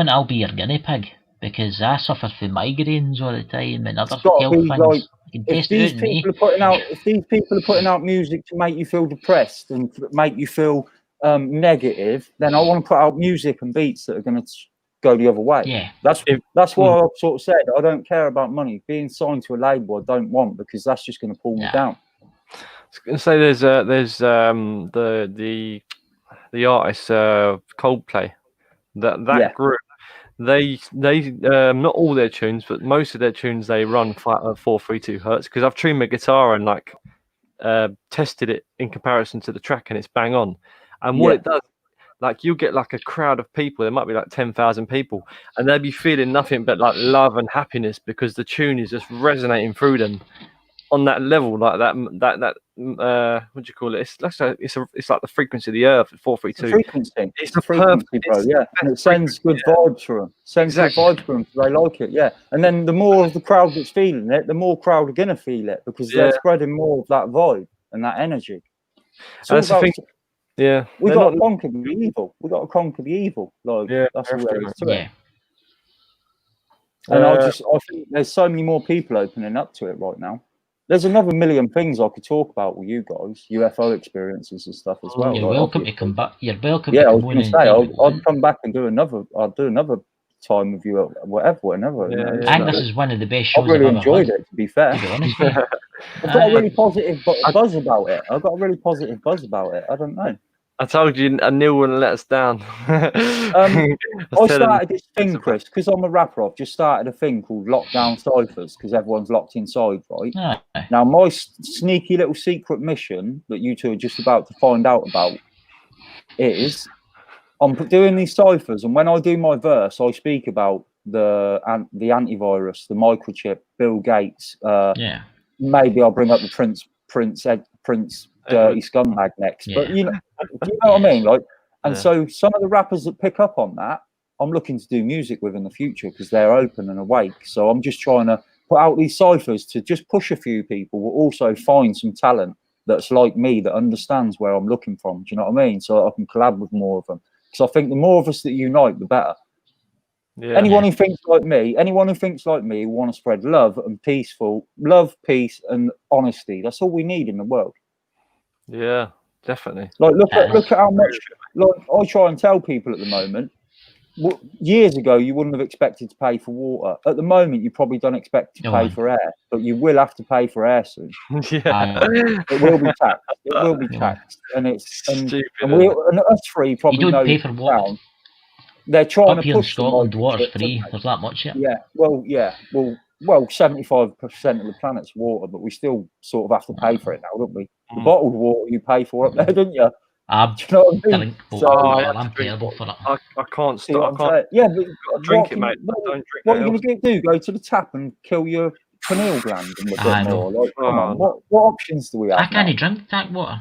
I'll be your guinea pig because I suffer from migraines all the time and other health things. Like, if these people are putting out music to make you feel depressed and make you feel negative, then I want to put out music and beats that are going to go the other way. Yeah, that's why I've sort of said I don't care about money. Being signed to a label, I don't want because that's just going to pull me down. I was going to say there's the artist Coldplay, that group, they not all their tunes, but most of their tunes they run 432 hertz because I've tuned my guitar and like tested it in comparison to the track and it's bang on. And what it does, like you get like a crowd of people, there might be like 10,000 people, and they'll be feeling nothing but like love and happiness because the tune is just resonating through them on that level, like that what do you call it? It's like the frequency of the earth at 432. Frequency. It's the frequency, bro. Yeah, and it sends good vibes for them. Good vibes for them. They like it. Yeah, and then the more of the crowd that's feeling it, the more crowd are gonna feel it because they're spreading more of that vibe and that energy. That's the thing. Yeah, we got to conquer the evil. We got to conquer the evil. Like that's all there is to it. And I think there's so many more people opening up to it right now. There's another million things I could talk about with you guys, UFO experiences and stuff as well. You're welcome to come back. You're welcome. Yeah, I was going to say I'll come back and do another. I'll do another time with you, whenever. I think this is one of the best shows I've really enjoyed it. To be fair, I've got a really positive buzz about it. I don't know. I told you Neil wouldn't let us down. I started this thing, Chris, because I'm a rapper. I've just started a thing called Lockdown Ciphers because everyone's locked inside, right? Now, my sneaky little secret mission that you two are just about to find out about is I'm doing these ciphers, and when I do my verse, I speak about the antivirus, the microchip, Bill Gates. Maybe I'll bring up the Prince dirty scumbag next, but do you know what I mean? Like, and so some of the rappers that pick up on that, I'm looking to do music with in the future because they're open and awake. So I'm just trying to put out these ciphers to just push a few people, but also find some talent that's like me that understands where I'm looking from. Do you know what I mean? So I can collab with more of them. Because I think the more of us that unite, the better. Anyone who thinks like me will want to spread love, peace, and honesty. That's all we need in the world. Yeah, definitely. Like, look at how much. Like, I try and tell people at the moment. Years ago, you wouldn't have expected to pay for water. At the moment, you probably don't expect to pay for air, but you will have to pay for air soon. It will be taxed. It will be taxed, and us three probably you don't pay for water. They're trying up to push Scotland, water's free. There's that much. Well, 75% of the planet's water, but we still sort of have to pay for it now, don't we? The bottled water you pay for up there, don't you? Do you know what I mean? I'm terrible for it. I can't stop. But drink it, mate. What are you going to do? Go to the tap and kill your pineal gland and a bit more? Like, come on, what options do we have? I can't drink tap water.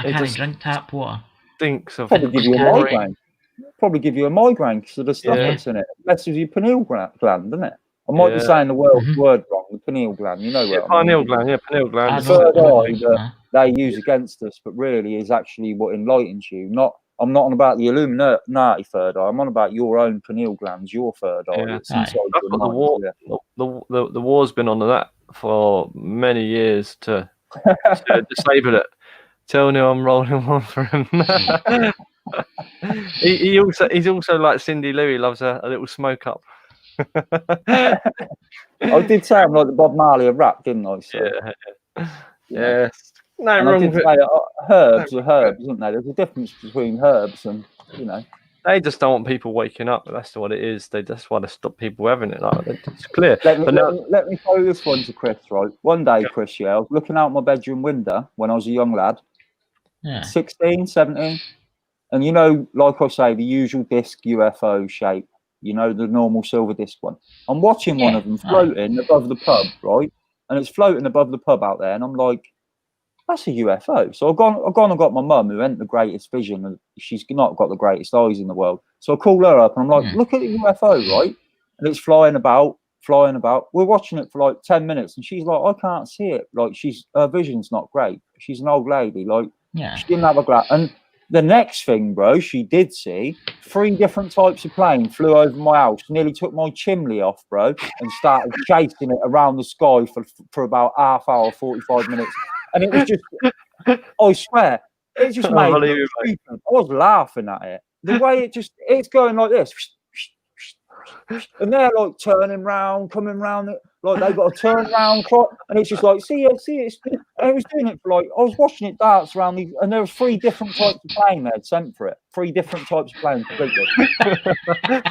Drink tap water. Stinks of. Probably give you a migraine because of the stuff that's in it. It messes with your pineal gland, doesn't it? I might be saying the word wrong. The pineal gland, you know what I mean? Pineal gland, pineal gland. The third eye that they use against us, but really is actually what enlightens you. I'm not on about the Illuminati third eye. I'm on about your own pineal glands, your third eye. Yeah. It's inside your the mind. war. The war's been on that for many years to disable it. Tell Neil I'm rolling one for him. He's also like Cindy Lou. He loves a little smoke up. I did say I'm like the Bob Marley of rap, didn't I? So, yes. No and wrong. I did say herbs are herbs, isn't there? There's a difference between herbs and They just don't want people waking up. That's what it is. They just want to stop people having it. Like, it's clear. Let me throw this one to Chris, right? One day, Chris, I was looking out my bedroom window when I was a young lad, 16, 17. And like I say, the usual disc UFO shape, the normal silver disc one. I'm watching one of them floating above the pub, right? And it's floating above the pub out there. And I'm like, that's a UFO. So I've gone and got my mum, who ain't the greatest vision, and she's not got the greatest eyes in the world. So I call her up and I'm like, look at the UFO, right? And it's flying about. We're watching it for like 10 minutes, and she's like, I can't see it. Like, her vision's not great. She's an old lady. Like, she didn't have a glass. And the next thing, bro, she did see 3 different types of plane flew over my house, nearly took my chimney off, bro, and started chasing it around the sky for about half hour, 45 minutes. And it was just, I swear, it just made me stupid. I was laughing at it. The way it's going like this. And they're like turning round, coming round, like they've got to turn round, and it's just like, see it. And it was doing it for like, I was watching it dance around these, and there were 3 different types of plane they'd sent for it. 3 different types of planes completely.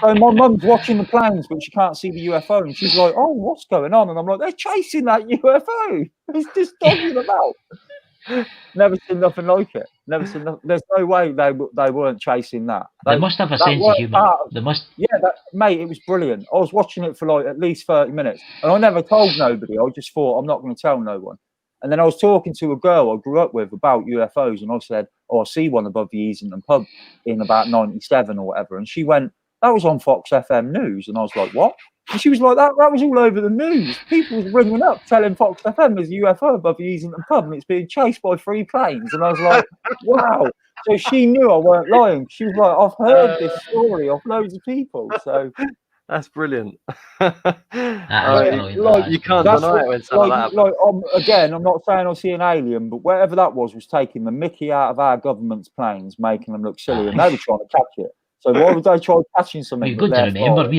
So my mum's watching the planes, but she can't see the UFO, and she's like, oh, what's going on? And I'm like, they're chasing that UFO. It's just dodging about. Never seen nothing like it. Never seen nothing. There's no way they weren't chasing that. They must have a sense of humour. They must. Yeah, mate, it was brilliant. I was watching it for like at least 30 minutes, and I never told nobody. I just thought I'm not going to tell no one. And then I was talking to a girl I grew up with about UFOs, and I said, "Oh, I see one above the Easington pub in about '97 or whatever." And she went, "That was on Fox FM News," and I was like, "What?" And she was like, that was all over the news. People was ringing up telling Fox FM there's a UFO above the Easington pub and it's being chased by 3 planes. And I was like, wow. So she knew I weren't lying. She was like, I've heard this story off loads of people. So that's brilliant. You can't deny it when something like that. Again, I'm not saying I see an alien, but whatever that was taking the mickey out of our government's planes, making them look silly, and they were trying to catch it. So why would they try catching something? You've got to remember,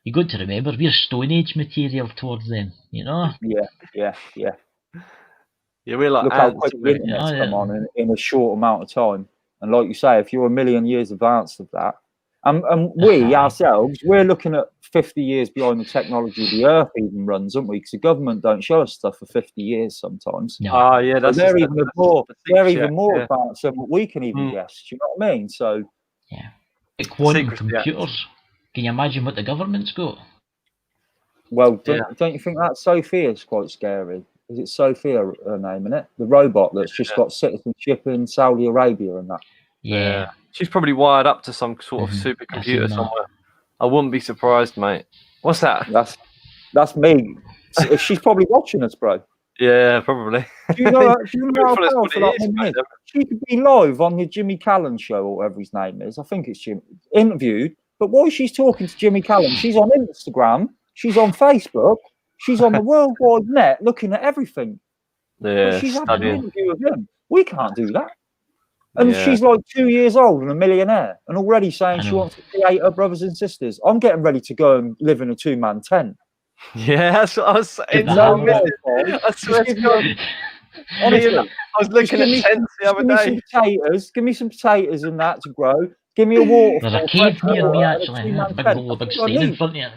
you got to remember, we're Stone Age material towards them, Yeah. Yeah, we're like look how quick the internet's come on in a short amount of time. And like you say, if you're a million years advanced of that, and we ourselves, we're looking at 50 years behind the technology the Earth even runs, aren't we? Because the government don't show us stuff for 50 years sometimes. No. Yeah, that's they're even more advanced than what we can even guess. Do you know what I mean? So quantum computers. Can you imagine what the government's got? Well, don't you think that Sophia's quite scary? Is it Sophia, her name, isn't it? The robot that's just got citizenship in Saudi Arabia and that. Yeah. She's probably wired up to some sort of supercomputer somewhere. I wouldn't be surprised, mate. What's that? That's me. She's probably watching us, bro. Yeah, probably. Do you know how powerful that woman is? She could be live on the Jimmy Callum show or whatever his name is. I think it's Jim. Interviewed. But while she's talking to Jimmy Callum, she's on Instagram, she's on Facebook, she's on the World Wide Net looking at everything. Yeah, she's having an interview with him. We can't do that. And she's like 2 years old and a millionaire and already saying she wants to create her brothers and sisters. I'm getting ready to go and live in a 2-man tent. Yeah, that's what I was saying. I swear to God. Honestly, I was looking at tents the other day. Give me some potatoes and that to grow. Give me a waterfall. There's a cave near me, actually. A big stain in front of you.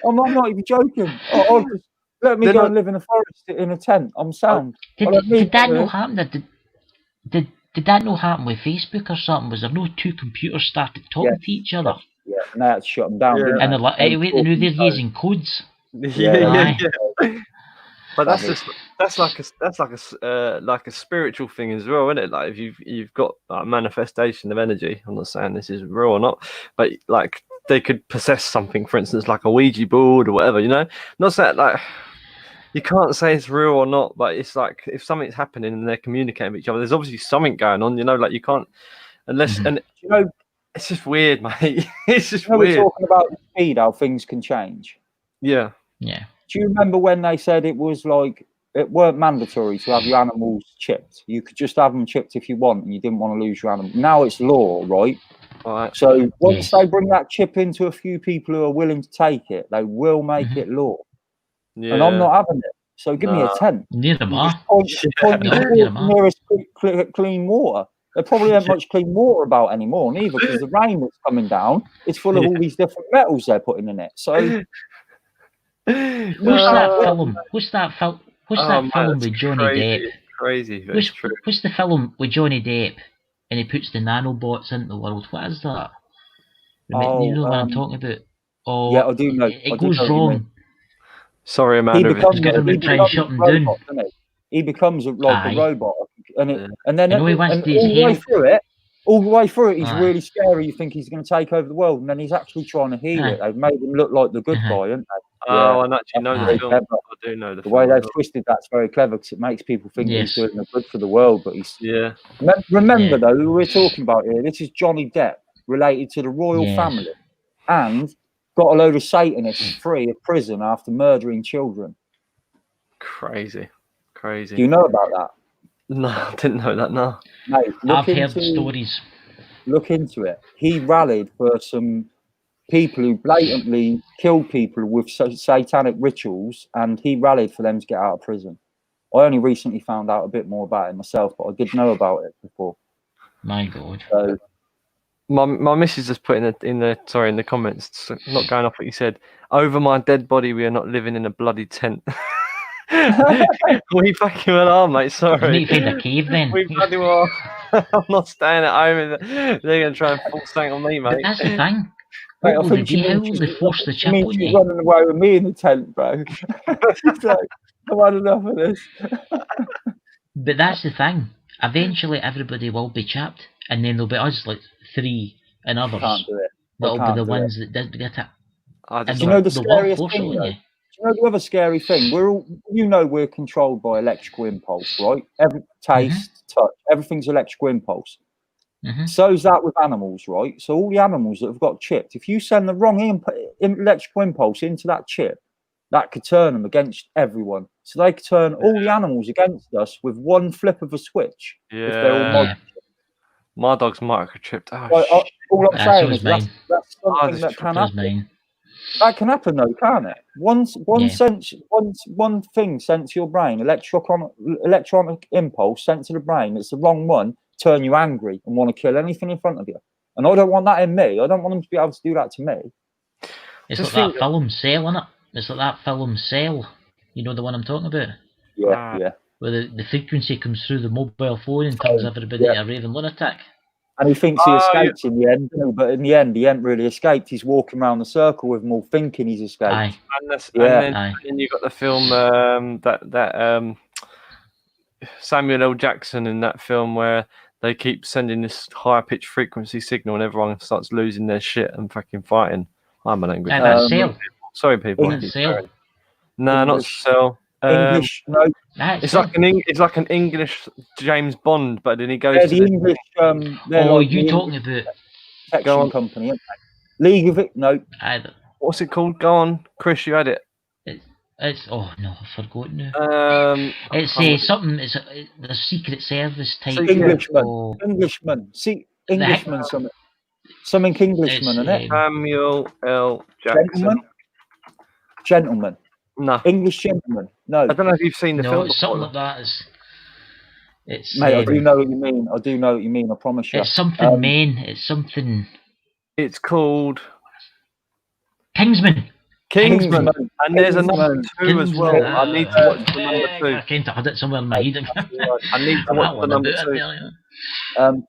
I'm not even joking. Just let me go and live in a forest in a tent. I'm sound. Did that not happen? Did that not happen with Facebook or something? Was there no 2 computers started talking to each other? Yeah, now it's shut them down. Yeah. And they're like, hey, wait, they're using codes. Yeah. But that's like a spiritual thing as well, isn't it? Like if you've got like manifestation of energy. I'm not saying this is real or not, but like they could possess something, for instance, like a Ouija board or whatever, you know. Not that like you can't say it's real or not, but it's like if something's happening and they're communicating with each other, there's obviously something going on, you know. Like you can't unless and you know, it's just weird, mate. It's just weird. We're talking about the speed, how things can change. Yeah. Do you remember when they said it was like it weren't mandatory to have your animals chipped? You could just have them chipped if you want, and you didn't want to lose your animal. Now it's law, right? Right. So once they bring that chip into a few people who are willing to take it, they will make it law. Yeah. And I'm not having it. So give me a tent. Neither am I. Point me nearest clean water. There probably ain't much clean water about anymore, neither, because the rain that's coming down, it's full of all these different metals they're putting in it. So what's that film? What's that film with Johnny Depp? Crazy. What's the film with Johnny Depp and he puts the nanobots into the world? What is that? You know what I'm talking about? Oh, yeah, I do know. It goes wrong. Sorry, Amanda. He becomes like a robot, and then all the way through it, he's really scary. You think he's going to take over the world, and then he's actually trying to heal it. They've made him look like the good guy, haven't they? Oh, I actually know the film. I do know the way they've twisted that's very clever because it makes people think he's doing the good for the world, but he's Remember though, who we're talking about here. This is Johnny Depp, related to the royal family, and got a load of Satanists free of prison after murdering children. Crazy. Do you know about that? No, I didn't know that. No. Mate, I've heard stories. Look into it. He rallied for some people who blatantly killed people with satanic rituals, and he rallied for them to get out of prison. I only recently found out a bit more about it myself, but I did know about it before. My God. So, my missus has put in the comments, not going off what you said. Over my dead body, we are not living in a bloody tent. We fucking well are, mate. Sorry. You find a cave then. We bloody well. I'm not staying at home. They're going to try and force something on me, mate. But that's the thing. Mate, How will they force the chip on you? Running away with me in the tent, bro. So, I've had enough of this. But that's the thing. Eventually, everybody will be chipped, and then there'll be us, like 3 and others. Can't do it. That'll be the ones that did get it. Do you know the scariest thing? Do you know the other scary thing? We're controlled by electrical impulse, right? Every taste, touch, everything's electrical impulse. So's that with animals, right? So all the animals that have got chipped, if you send the wrong electrical impulse into that chip, that could turn them against everyone. So they could turn all the animals against us with one flip of a switch. Yeah. If they're all my dog's microchipped. All I'm saying is that's something that can happen. That can happen though, can't it? One thing sent to your brain, electronic impulse sent to the brain, it's the wrong one, turn you angry and want to kill anything in front of you. And I don't want that in me. I don't want them to be able to do that to me. It's like that film Cell, isn't it? It's like that film Cell. You know the one I'm talking about? Yeah. Where the frequency comes through the mobile phone and turns everybody a raving lunatic. And he thinks he escapes in the end, but in the end, he ain't really escaped. He's walking around the circle with them all thinking he's escaped. Aye. And then you got the film that Samuel L. Jackson in that film where they keep sending this higher pitched frequency signal and everyone starts losing their shit and fucking fighting. I'm an angry. Sorry, people. No, not Cell. English, no. It's like an English James Bond, but then he goes to the English. You talking about Protection Company? League of it? No. What's it called? Go on, Chris. You had it. It's I've forgotten now. It's something. It's the Secret Service type. Englishman. Something Englishman, isn't it? Samuel L. Jackson. Gentleman. No. English Gentleman. No. I don't know if you've seen the film. It's something like that. Mate, I do know what you mean. I promise you. It's something main. It's something. It's called Kingsman. And there's a number 2 as well. I need to watch the number 2. I can't have it somewhere in my head. I need to watch the number 2.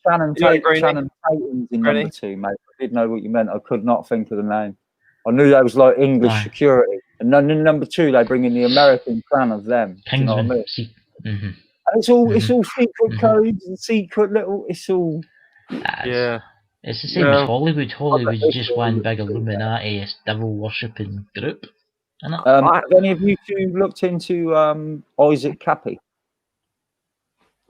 Channing Tatum's in number 2, mate. I did know what you meant. I could not think of the name. I knew that was like English security. And then in number 2, they bring in the American clan of them. Kingsman. You know what I mean? And it's all secret codes and secret little. It's all. Yeah. It's the same as Hollywood. Hollywood's just one big Illuminati, devil worshipping group. Have any of you two looked into Isaac Cappy?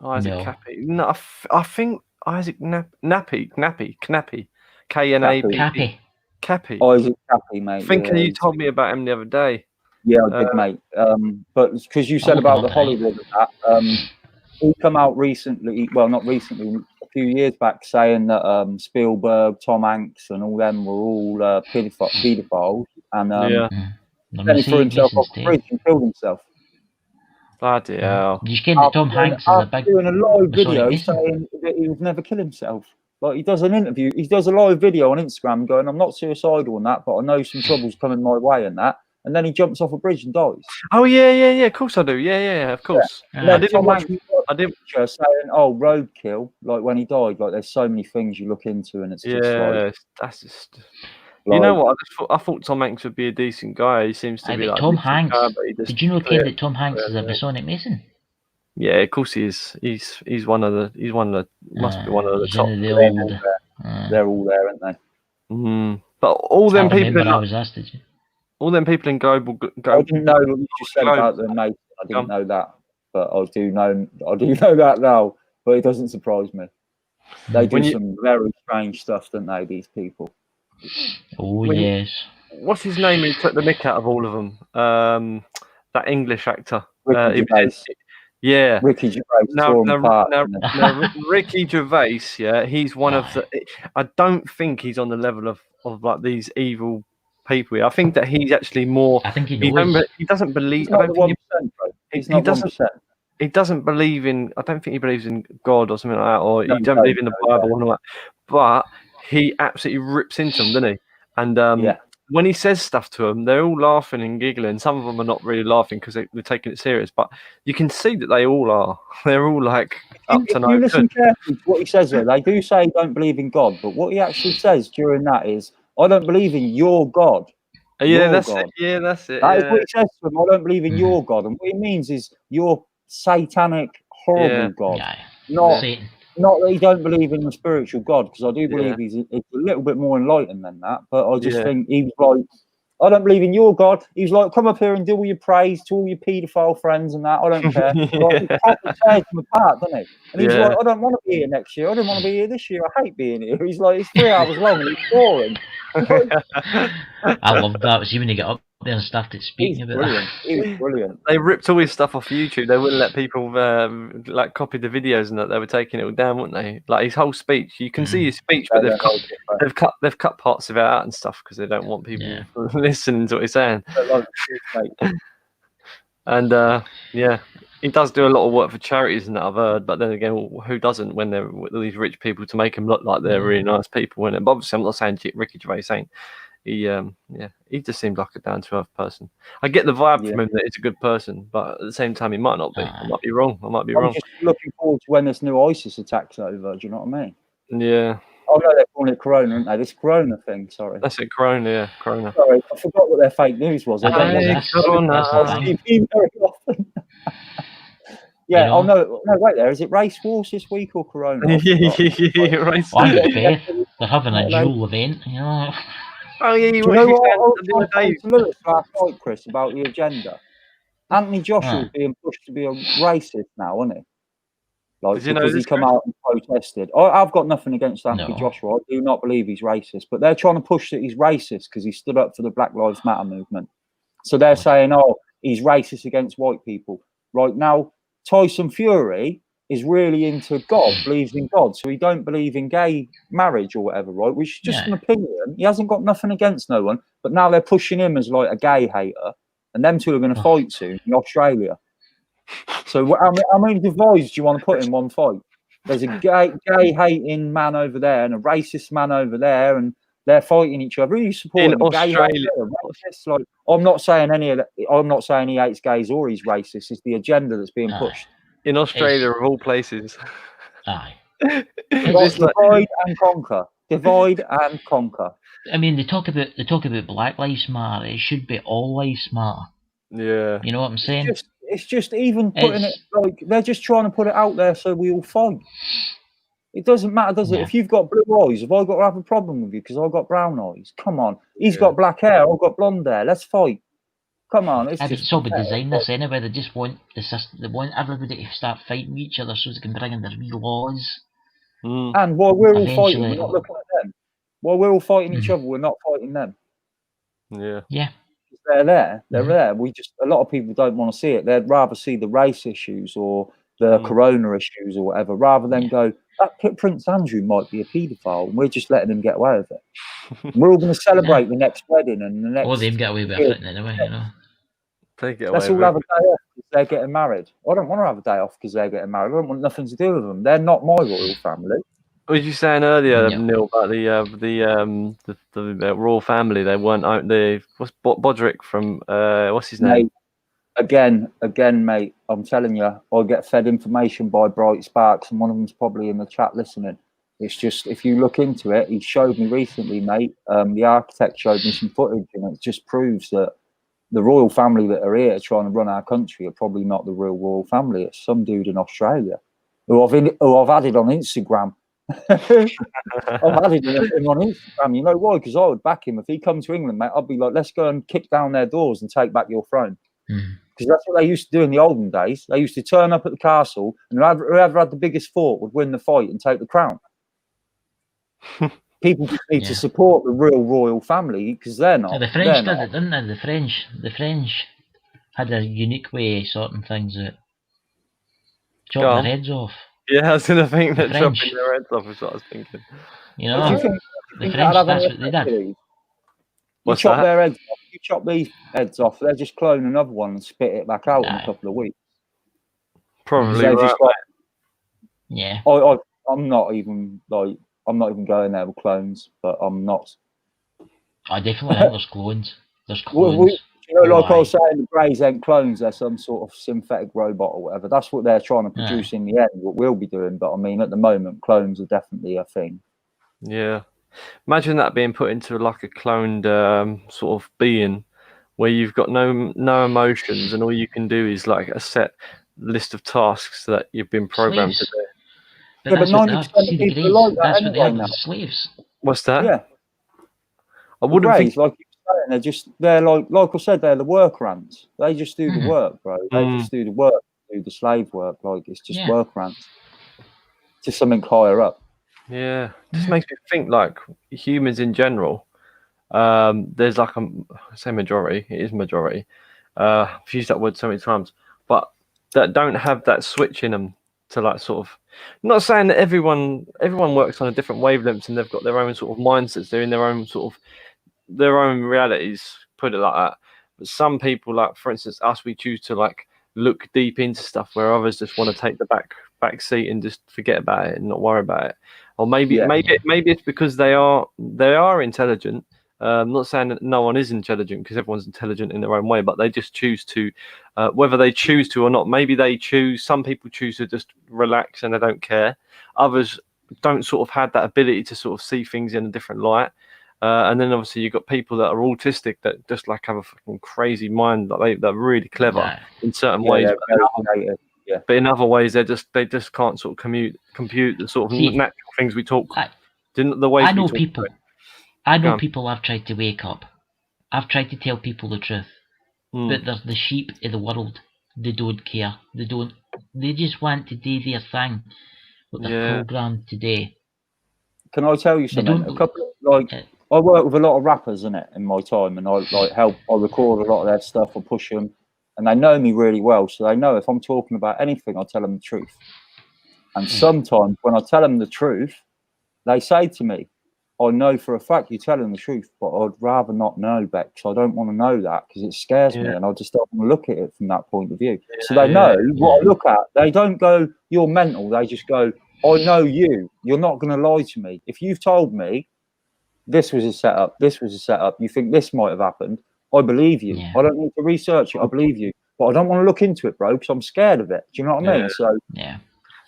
Isaac Cappy? No, I think Isaac Nappy, K-N-A-P-P. Cappy. Isaac Cappy, mate. I think you told me about him the other day. Yeah, I did, mate. But because you said about the Hollywood and that, he come out recently, well, not recently, a few years back, saying that Spielberg, Tom Hanks, and all them were all paedophiles, and then he threw himself off the bridge and killed himself. Bloody hell! You scared that Tom Hanks is a big doing a live video saying that he would never kill himself. Like, he does an interview, he does a live video on Instagram going, "I'm not suicidal and that, but I know some trouble's coming my way and that." And then he jumps off a bridge and dies. Oh yeah. Of course I do. Yeah. Of course. Yeah. I didn't watch. I didn't saying, "Oh, roadkill." Like when he died, like there's so many things you look into, and it's just like, that's just. You know what? I thought Tom Hanks would be a decent guy. He seems to be like Tom Hanks. Did you know, Ken, that Tom Hanks is a Masonic Mason? Yeah, of course he is. He's one of the. Must be one of the top. They're all there, aren't they? But all them people. I was asked, did you? All them people in global. I didn't know what you just said about the Mason. I didn't know that, but I do know that now. But it doesn't surprise me. They do some very strange stuff, don't they? These people. Oh yes. What's his name? He took the mick out of all of them. That English actor. Ricky Gervais. Ricky Gervais. Yeah, he's one of the. I don't think he's on the level of like these evil people. I think that he's actually more. I think he doesn't believe. He doesn't believe in. I don't think he believes in God or something like that, or he don't believe in the Bible and all that. But he absolutely rips into them, doesn't he? And when he says stuff to them, they're all laughing and giggling. Some of them are not really laughing because they're taking it serious, but you can see that they all are. They're all like up to no good. If you listen carefully to what he says there, they do say he don't believe in God, but what he actually says during that is, "I don't believe in your God." Yeah, that's it. Yeah, that's it. That is what he says to them. "I don't believe in your God," and what he means is your satanic, horrible God. Not that he don't believe in the spiritual God, because I do believe he's a little bit more enlightened than that. But I just think he was like, "I don't believe in your God." He's like, "Come up here and do all your praise to all your paedophile friends and that. I don't care." Like, he properly tears them apart, doesn't he? And he's like, "I don't want to be here next year. I don't want to be here this year. I hate being here." He's like, "It's 3 hours long and it's boring." I love that. See when you get up there and started speaking about that. It was brilliant. They ripped all his stuff off YouTube. They wouldn't let people like copy the videos and that. They were taking it all down, wouldn't they? Like his whole speech. You can see his speech, but they've cut parts of it out and stuff because they don't want people listening to what he's saying. And he does do a lot of work for charities and that, I've heard. But then again, who doesn't when they're with these rich people to make them look like they're really nice people? And obviously, I'm not saying Ricky Gervais ain't. He just seemed like a down-to-earth person. I get the vibe from him that he's a good person, but at the same time, he might not be. I might be wrong. I'm just looking forward to when this new ISIS attack's over. Do you know what I mean? Yeah. Oh no, they're calling it Corona, aren't they? This Corona thing. Sorry. That's it, Corona. Yeah, Corona. Sorry, I forgot what their fake news was. I don't very often. Yeah. Oh no, wait there. Is it race wars this week or Corona? Race. They're having a dual event, you know. Oh yeah, you know what I was saying to Lewis last night, Chris, about the agenda? Anthony Joshua is being pushed to be a racist now, isn't he? Like, because he come out and protested. I've got nothing against Anthony Joshua. I do not believe he's racist, but they're trying to push that he's racist because he stood up for the Black Lives Matter movement. So they're saying, he's racist against white people. Right now, Tyson Fury is really into God, believes in God. So he don't believe in gay marriage or whatever, right? Which is just an opinion. He hasn't got nothing against no one. But now they're pushing him as like a gay hater. And them two are going to fight soon in Australia. So how many divides do you want to put in one fight? There's a gay hating man over there and a racist man over there, and they're fighting each other. Are you supporting in Australia? Like, I'm not saying I'm not saying he hates gays or he's racist. It's the agenda that's being pushed. In Australia, of all places. Aye. Divide and conquer. Divide and conquer. I mean, they talk about Black Lives Matter. It should be all lives matter. Yeah. You know what I'm saying? It's just even putting it like they're just trying to put it out there so we all fight. It doesn't matter, does it? If you've got blue eyes, have I got to have a problem with you because I've got brown eyes? Come on. He's got black hair, I've got blonde hair. Let's fight. Come on. It's all about design this anyway. They just want the system. They want everybody to start fighting with each other so they can bring in their wee laws. And while we're all fighting, we're not looking at them. While we're all fighting each other, we're not fighting them. Yeah. They're there. They're there. A lot of people don't want to see it. They'd rather see the race issues or the corona issues or whatever, rather than go, that Prince Andrew might be a paedophile, and we're just letting him get away with it. We're all going to celebrate the next wedding and the next. Or them get away with it anyway, you know. Let's all have a day off because they're getting married. I don't want to have a day off because they're getting married. I don't want nothing to do with them. They're not my royal family. What were you saying earlier, Neil, about the royal family? They weren't what's Bodrick from what's his name? Again, mate. I'm telling you, I get fed information by Bright Sparks, and one of them's probably in the chat listening. It's just, if you look into it, he showed me recently, mate. The architect showed me some footage, and it just proves that the royal family that are here trying to run our country are probably not the real royal family. It's some dude in Australia who I've added on Instagram. I've added him on Instagram. You know why? Because I would back him if he come to England, mate. I'd be like, let's go and kick down their doors and take back your throne. Because that's what they used to do in the olden days. They used to turn up at the castle, and whoever had the biggest fort would win the fight and take the crown. People just need to support the real royal family because they're not. The French did it, didn't they? The French had a unique way of sorting things out. Chop their heads off. Yeah, I was going to think that chopping their heads off is what I was thinking. You know, the French, that's what they did. You chop their heads off, you chop these heads off, they'll just clone another one and spit it back out in a couple of weeks. Probably right. Yeah. I'm not even going there with clones, but I'm not. I definitely think there's clones. There's clones. You know, like I was saying, the Greys ain't clones, they're some sort of synthetic robot or whatever. That's what they're trying to produce in the end, what we'll be doing. But I mean, at the moment, clones are definitely a thing. Yeah. Imagine that being put into like a cloned sort of being where you've got no emotions and all you can do is like a set list of tasks that you've been programmed to do. But 90% of people are like that. That's what they are, the slaves. What's that? Yeah. I wouldn't think... like you were saying, they're like I said, they're the work ants. They just do the work, bro. They just do the work, do the slave work. Like it's just work ants. Just something higher up. Yeah, just makes me think like humans in general. There's like I say majority. It is majority. I've used that word so many times, but that don't have that switch in them to like sort of. I'm not saying that everyone works on a different wavelengths and they've got their own sort of mindsets. They're in their own sort of their own realities. Put it like that. But some people, like for instance, us, we choose to like look deep into stuff where others just want to take the back seat and just forget about it and not worry about it. Or maybe it's because they are intelligent. I'm not saying that no one is intelligent because everyone's intelligent in their own way, but they just choose to, whether they choose to or not. Maybe some people choose to just relax and they don't care. Others don't sort of have that ability to sort of see things in a different light. And then obviously you've got people that are autistic that just like have a fucking crazy mind, like they're really clever in certain ways. But in other ways, they just can't sort of compute the sort of natural things we talk. The way I know people. I know people. I've tried to wake up. I've tried to tell people the truth, but they're the sheep of the world. They don't care. They just want to do their thing. What they're programmed to do. Can I tell you something? I work with a lot of rappers in my time, and I record a lot of their stuff. I push them. And they know me really well, so they know if I'm talking about anything, I tell them the truth. And sometimes when I tell them the truth, they say to me, I know for a fact you're telling the truth, but I'd rather not know, Beck, because I don't want to know that because it scares me, and I just don't want to look at it from that point of view. So they know what I look at. They don't go, you're mental. They just go, I know you. You're not going to lie to me. If you've told me this was a setup, you think this might have happened, I believe you. I don't need to research it. I believe you, but I don't want to look into it, bro, because I'm scared of it. Do you know what I mean? So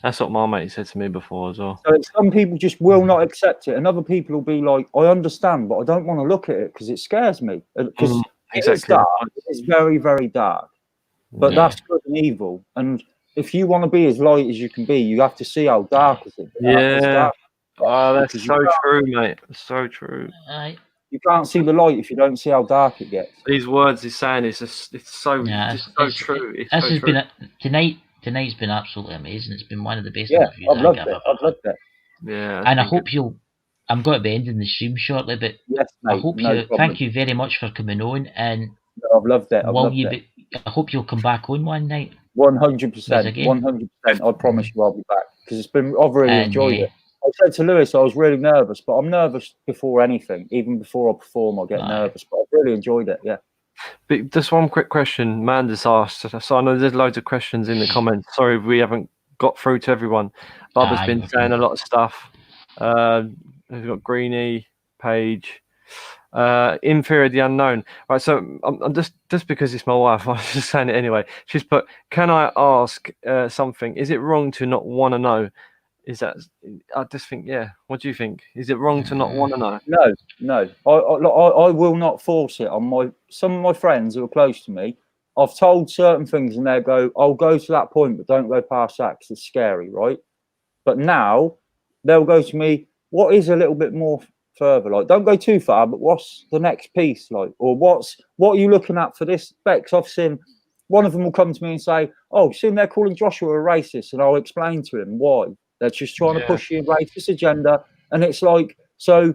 that's what my mate said to me before as well. So some people just will not accept it, and other people will be like, "I understand, but I don't want to look at it because it scares me." Because it's dark. It's very, very dark. But that's good and evil. And if you want to be as light as you can be, you have to see how dark is it. Yeah. Oh, that's so true, mate. So true. You can't see the light if you don't see how dark it gets. These words he's saying is just so true. Tonight's been absolutely amazing. It's been one of the best interviews I've loved it. Yeah. And I hope I'm going to be ending the stream shortly, but yes, mate, thank you very much for coming on. And I've loved it. I hope you'll come back on one night. 100%. 100%. I promise you I'll be back because I've really enjoyed it. I said to Lewis I was really nervous, but I'm nervous before anything. Even before I perform, I get nervous. But I've really enjoyed it. Yeah. But just one quick question, Manda's asked. So I know there's loads of questions in the comments. Sorry if we haven't got through to everyone. Bubba's been saying a lot of stuff. We've got Greenie, Page, Inferior the Unknown. Right, so I'm just because it's my wife, I'm just saying it anyway. She's put, can I ask something? Is it wrong to not want to know? Is that? I just think, yeah. What do you think? Is it wrong to not want to know? No. I will not force it on some of my friends who are close to me. I've told certain things and they go, I'll go to that point, but don't go past that because it's scary, right? But now they'll go to me, what is a little bit more further? Like, don't go too far, but what's the next piece like? Or what are you looking at for this? Bex, I've seen one of them will come to me and say, oh, soon they're calling Joshua a racist, and I'll explain to him why. They're just trying to push the racist agenda. And it's like, so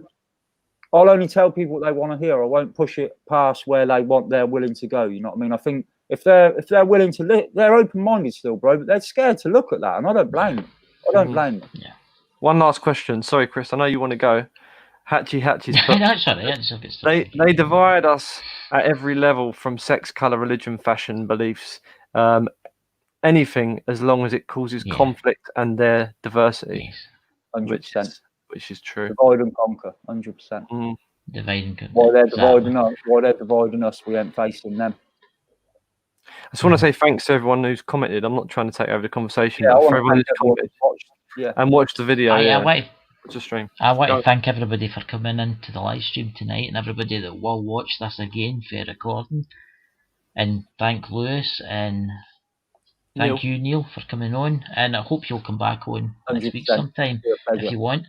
I'll only tell people what they want to hear. I won't push it past where they're willing to go. You know what I mean? I think if they're willing to, they're open-minded still, bro, but they're scared to look at that. And I don't blame them. Blame them. Yeah. One last question. Sorry, Chris. I know you want to go. Hatchie's put, they divide us at every level from sex, colour, religion, fashion, beliefs, anything as long as it causes conflict and their diversity. 100%. Which is true. Divide and conquer, 100%. Divide and conquer. While they're dividing us, we ain't facing them. I just want to say thanks to everyone who's commented. I'm not trying to take over the conversation, but for everyone who's commented and watched the video. Watch the stream. I want to thank everybody for coming into the live stream tonight and everybody that will watch this again for recording. And thank Lewis and thank you, Neil, for coming on. And I hope you'll come back on next week sometime if you want.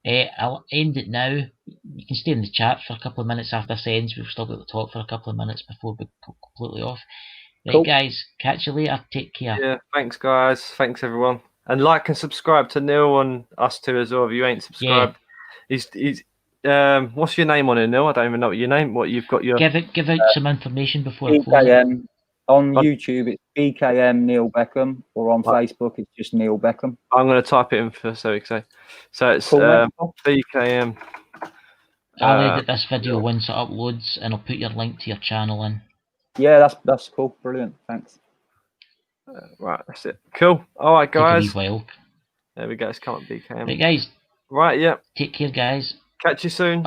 I'll end it now. You can stay in the chat for a couple of minutes after this ends. We've still got to talk for a couple of minutes before we go completely off. Right, guys, catch you later. Take care. Yeah, thanks, guys. Thanks, everyone. And like and subscribe to Neil and us too as well. If you ain't subscribed, he's what's your name on it, Neil? I don't even know what your name. What you've got your give out some information before BKM on YouTube. It's BKM Neil Beckham, or on Facebook it's just Neil Beckham. I'm going to type it in for so we can say. So it's BKM. I'll edit this video once it uploads, and I'll put your link to your channel in. Yeah, that's cool. Brilliant. Thanks. Right, that's it. Cool. All right, guys. There we go. It's come up, BKM. Right, guys. Right, yeah. Take care, guys. Catch you soon. Bye.